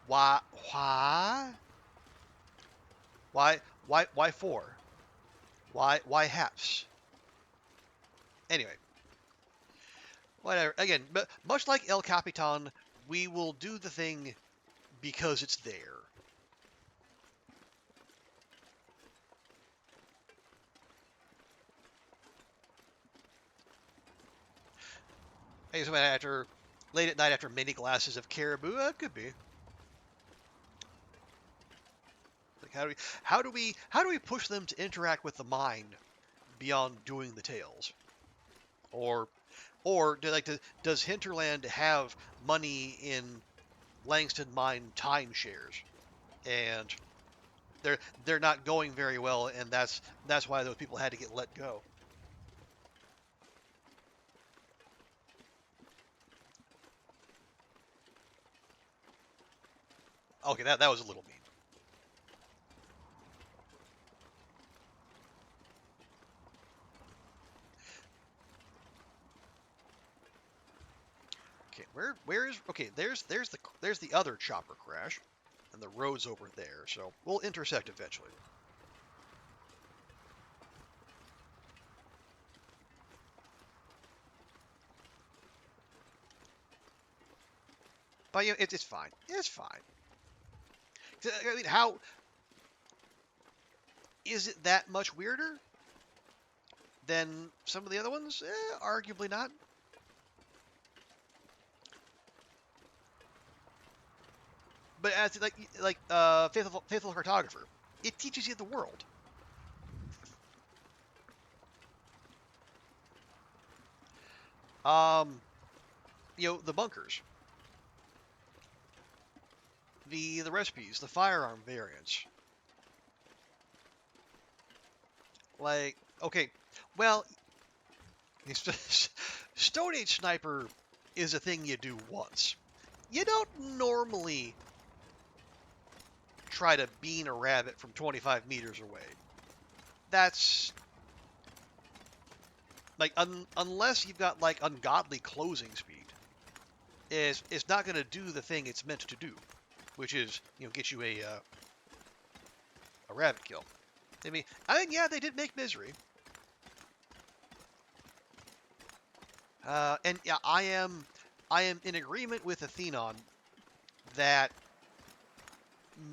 Why? Why? Why four? Why halves? Anyway, whatever. Again, but much like El Capitan, we will do the thing because it's there. I guess after late at night after many glasses of caribou, could be. Like how do we push them to interact with the mind beyond doing the tales? Or does Hinterland have money in Langston Mine timeshares, and they're not going very well, and that's why those people had to get let go. Okay, that was a little mean. Okay, where is okay? There's the other chopper crash, and the road's over there, so we'll intersect eventually. But it's fine. It's fine. I mean, how is it that much weirder than some of the other ones? Arguably not. But as Faithful Cartographer, it teaches you the world. Um, the bunkers, the recipes, the firearm variants. Like, okay, well, Stone Age Sniper is a thing you do once. You don't normally try to bean a rabbit from 25 meters away. That's like unless you've got like ungodly closing speed, it's not going to do the thing it's meant to do, which is get you a rabbit kill. I mean, yeah, they did make Misery. And yeah, I am in agreement with Athenon that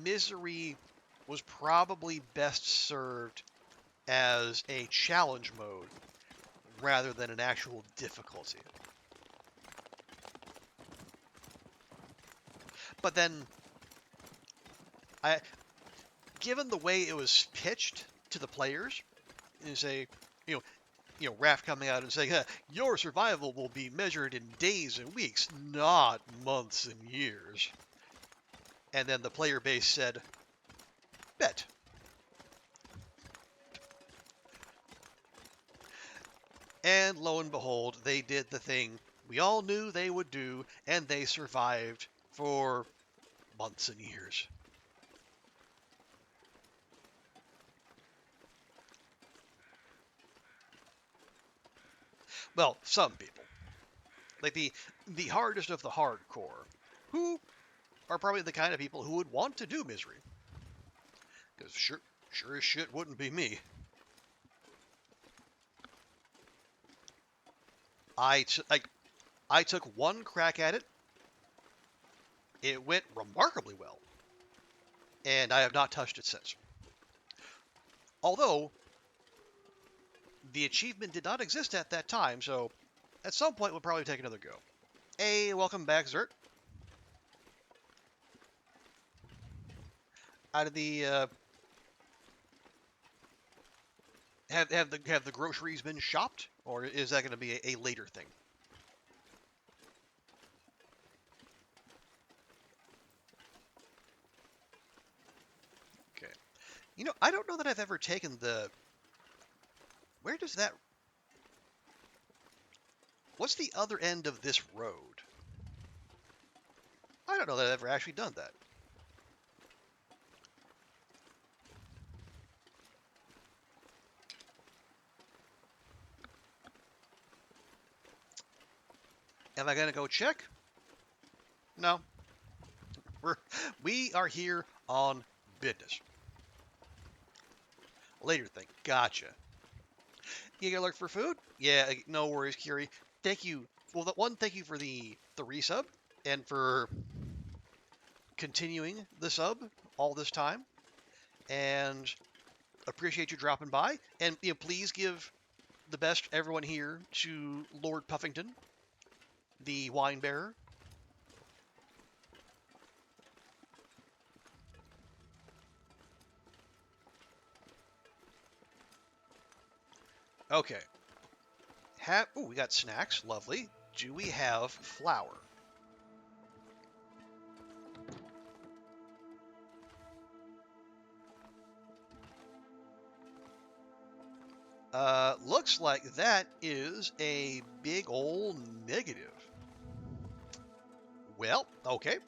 Misery was probably best served as a challenge mode rather than an actual difficulty. But then, given the way it was pitched to the players, and say, Raph coming out and saying, your survival will be measured in days and weeks, not months and years. And then the player base said, bet. And lo and behold, they did the thing we all knew they would do, and they survived for months and years. Well, some people. Like the hardest of the hardcore, who are probably the kind of people who would want to do Misery. Because sure as shit wouldn't be me. I took one crack at it. It went remarkably well. And I have not touched it since. Although, the achievement did not exist at that time, so at some point we'll probably take another go. Hey, welcome back, Zert. Out of the have the groceries been shopped, or is that going to be a later thing? Okay. I don't know that I've ever taken the. Where does that? What's the other end of this road? I don't know that I've ever actually done that. Am I gonna go check? No. We are here on business. Later thing. Gotcha. You gonna look for food? Yeah, no worries, Curie. Thank you. Well, thank you for the resub and for continuing the sub all this time, and appreciate you dropping by. And please give the best everyone here to Lord Puffington, the wine bearer. Okay. We got snacks. Lovely. Do we have flour? Looks like that is a big ol' negative. Well, okay.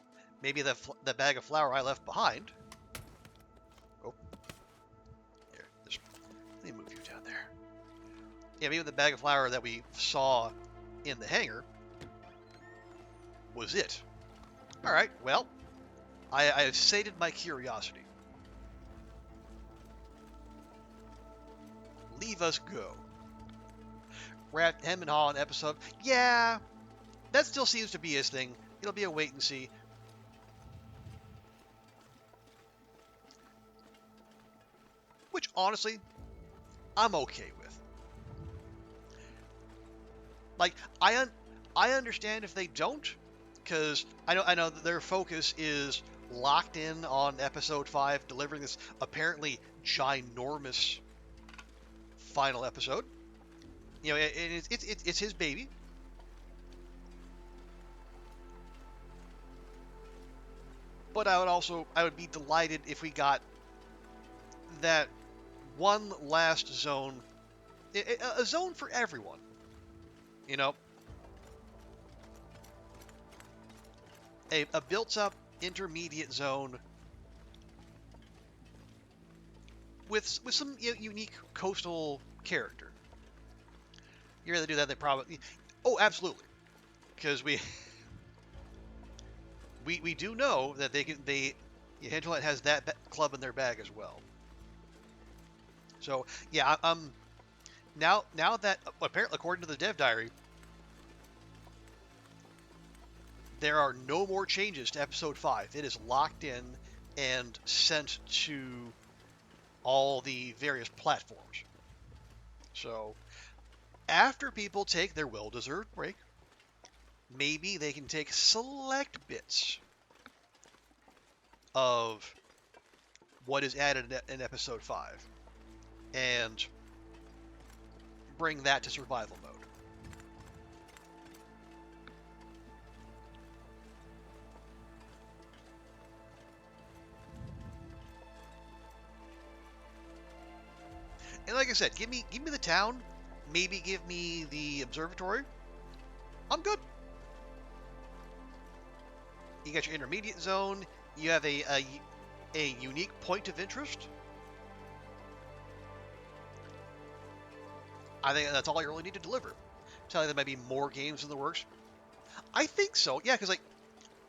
Maybe the bag of flour I left behind. Oh, here. Let me move you down there. Yeah, maybe the bag of flour that we saw in the hangar was it. All right. Well, I have sated my curiosity. Leave us go. Wrap hem and haw an episode. Yeah, that still seems to be his thing. It'll be a wait and see. Which, honestly, I'm okay with. Like, I understand if they don't, because I know that their focus is locked in on episode 5, delivering this apparently ginormous final episode. It's his baby. But I would be delighted if we got that one last zone, a zone for everyone. A built-up intermediate zone with some unique coastal character. You rather do that than probably. Oh, absolutely, because we do know that Hinterland has that club in their bag as well. So yeah, now that apparently according to the dev diary, there are no more changes to episode 5. It is locked in and sent to all the various platforms. So after people take their well-deserved break, maybe they can take select bits of what is added in episode 5 and bring that to survival mode. And like I said, give me the town, maybe give me the observatory. I'm good. You got your intermediate zone. You have a unique point of interest. I think that's all you really need to deliver. Tell you there might be more games in the works. I think so. Yeah, because like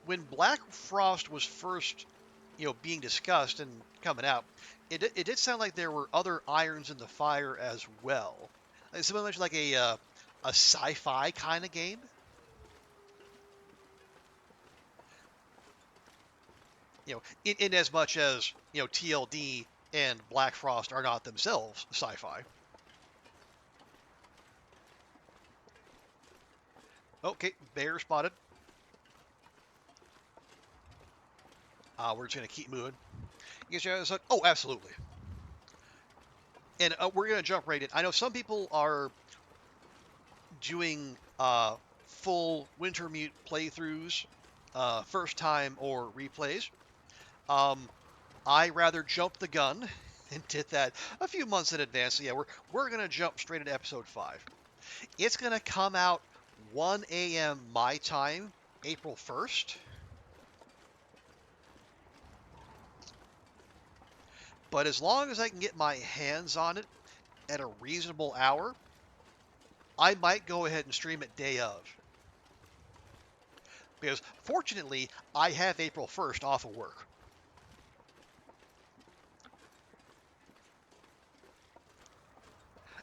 when Black Frost was first, being discussed and coming out, it did sound like there were other irons in the fire as well. Like someone mentioned like a sci-fi kind of game. In as much as TLD and Black Frost are not themselves sci-fi. Okay, bear spotted. We're just gonna keep moving. Oh, absolutely. And we're gonna jump right in. I know some people are doing full Wintermute playthroughs, first time or replays. I rather jumped the gun and did that a few months in advance. So yeah, we're gonna jump straight into episode 5. It's gonna come out 1 a.m. my time, April 1st. But as long as I can get my hands on it at a reasonable hour, I might go ahead and stream it day of. Because fortunately, I have April 1st off of work.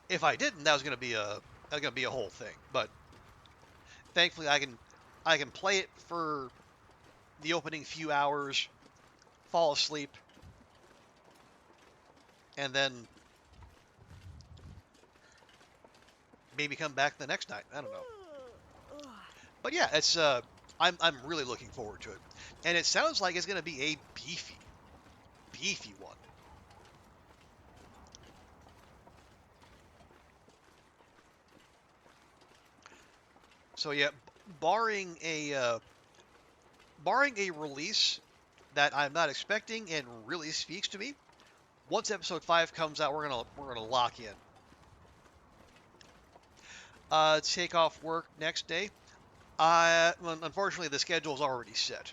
If I didn't, that was gonna be a whole thing. But thankfully, I can play it for the opening few hours, fall asleep, and then maybe come back the next night. I don't know. But yeah, it's I'm really looking forward to it, and it sounds like it's gonna be a beefy one. So yeah, barring a release that I'm not expecting and really speaks to me, once episode 5 comes out, we're gonna lock in. Take off work next day. Well, unfortunately, the schedule's already set.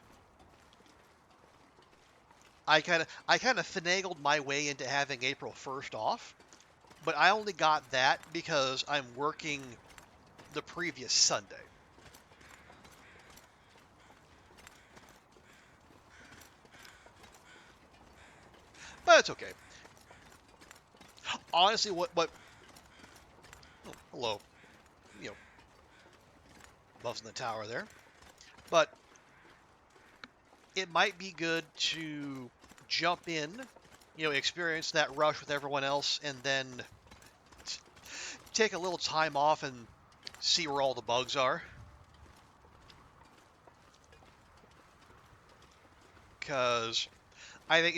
I kind of finagled my way into having April 1st off, but I only got that because I'm working the previous Sunday. But it's okay. Honestly, what? Oh, hello, you know, buffs in the tower there. But it might be good to jump in, experience that rush with everyone else, and then take a little time off and see where all the bugs are. Because I think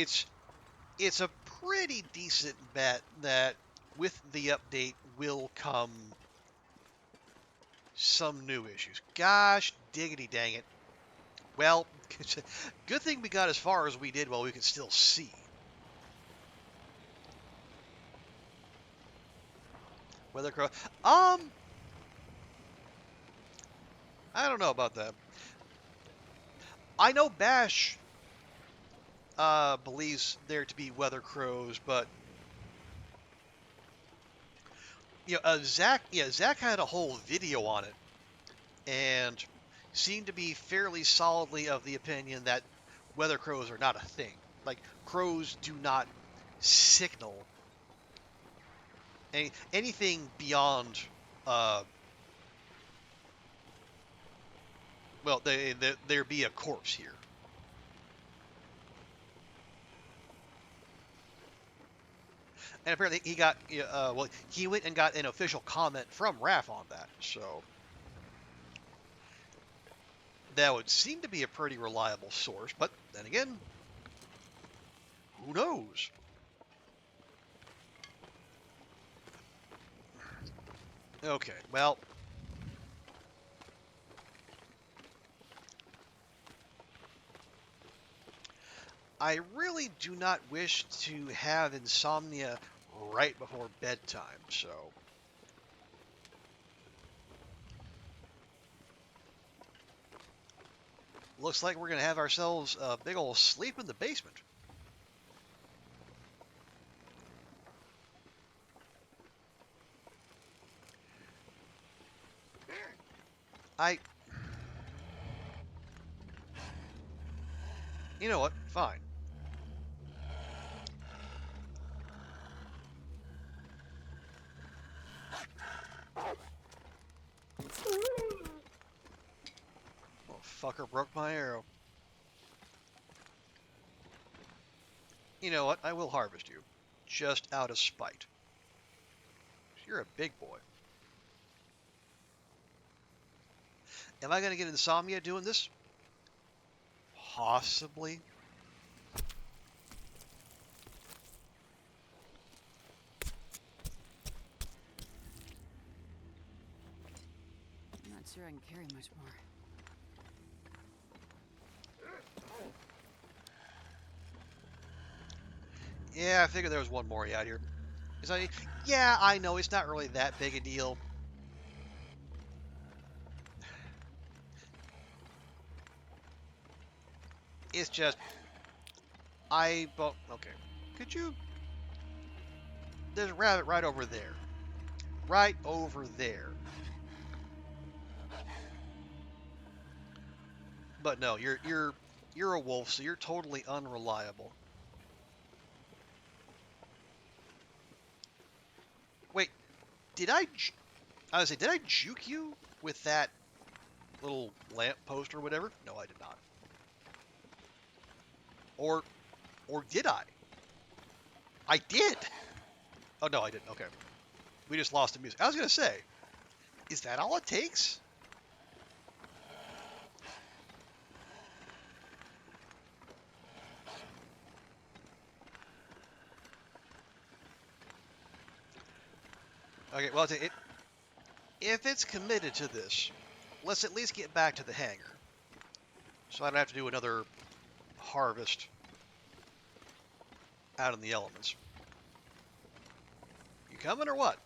it's a pretty decent bet that with the update will come some new issues. Gosh diggity dang it. Well, good thing we got as far as we did while we could still see. Weather Crow. I don't know about that. I know Bash believes there to be weather crows, but Zach had a whole video on it and seemed to be fairly solidly of the opinion that weather crows are not a thing. Like, crows do not signal anything beyond, well, there be a corpse here. And apparently he went and got an official comment from Raph on that, so that would seem to be a pretty reliable source, but then again, who knows? Okay, well, I really do not wish to have insomnia right before bedtime, so looks like we're going to have ourselves a big old sleep in the basement. You know what? Fine. Oh, fucker broke my arrow. You know what? I will harvest you. Just out of spite. You're a big boy. Am I going to get insomnia doing this? Possibly. I'm not sure I can carry much more. Yeah, I figured there was one more out here. Yeah, I know, it's not really that big a deal. It's just... okay. Could you... There's a rabbit right over there. Right over there. But no, you're a wolf, so you're totally unreliable. Wait, did I? I was say, did I juke you with that little lamp post or whatever? No, I did not. Or did I? I did. Oh no, I didn't. Okay, we just lost the music. I was gonna say, is that all it takes? Okay, well, if it's committed to this, let's at least get back to the hangar, so I don't have to do another harvest out in the elements. You coming or what?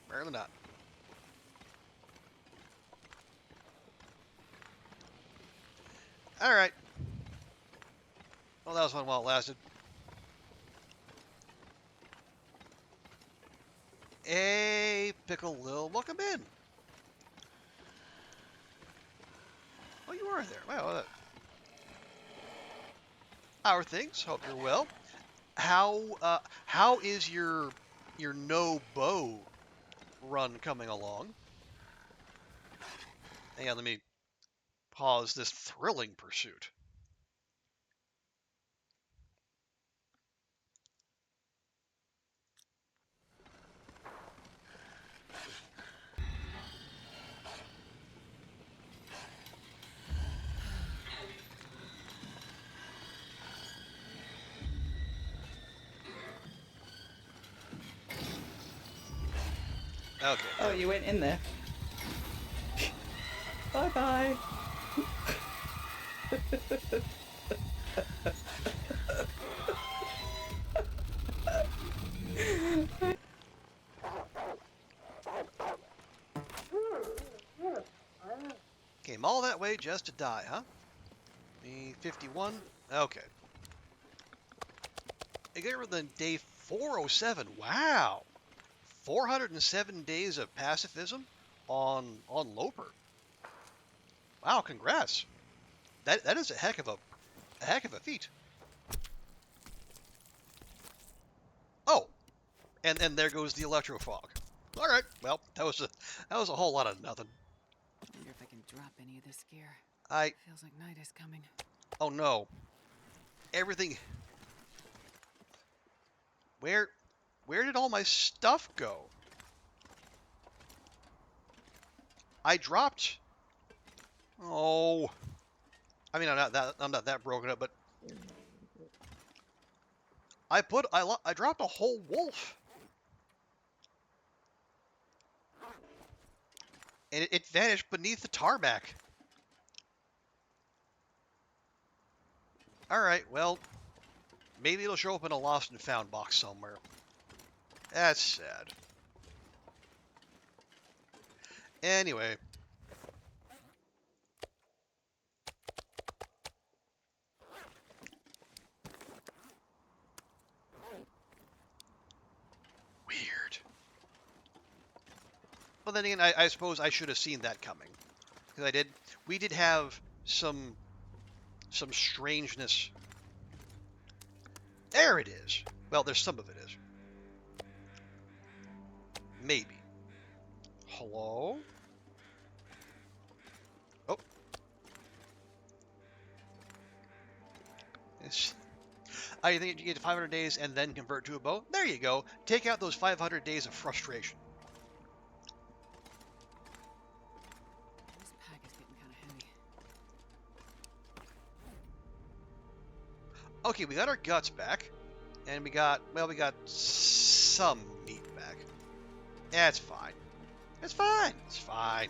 Apparently not. All right. Well, that was fun while it lasted. Hey, Pickle Lil, welcome in. Oh, you are there. Wow. How are things? Hope you're well. How is your no bow run coming along? Hang on, let me pause this thrilling pursuit. Okay. Oh, you went in there. Bye bye. Came all that way just to die, huh? The 51. Okay. Again, than day 407. Wow. 407 days of pacifism on Loper. Wow, congrats. That is a heck of a feat. Oh, and there goes the electrofog. All right, well, that was a whole lot of nothing. I wonder if I can drop any of this gear. I Feels like night is coming. Oh no. Everything. Where did all my stuff go? I dropped. Oh. I mean, I'm not that broken up, but I dropped a whole wolf. And it vanished beneath the tarmac. All right, well, maybe it'll show up in a lost and found box somewhere. That's sad. Anyway. Weird. Well, then again, I suppose I should have seen that coming. Because we did have some strangeness. There it is. Well, there's some of it is. Maybe. Hello? Oh. You think you get 500 days and then convert to a bow? There you go. Take out those 500 days of frustration. This pack is getting kind of heavy. Okay, we got our guts back. And we got some meat back. Yeah, it's fine. It's fine. It's fine.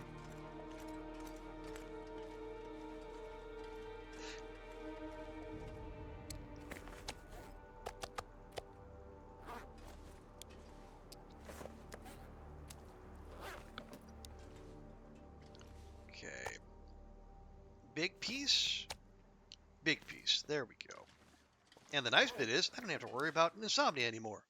Okay. Big piece. Big piece. There we go. And the nice bit is, I don't have to worry about insomnia anymore.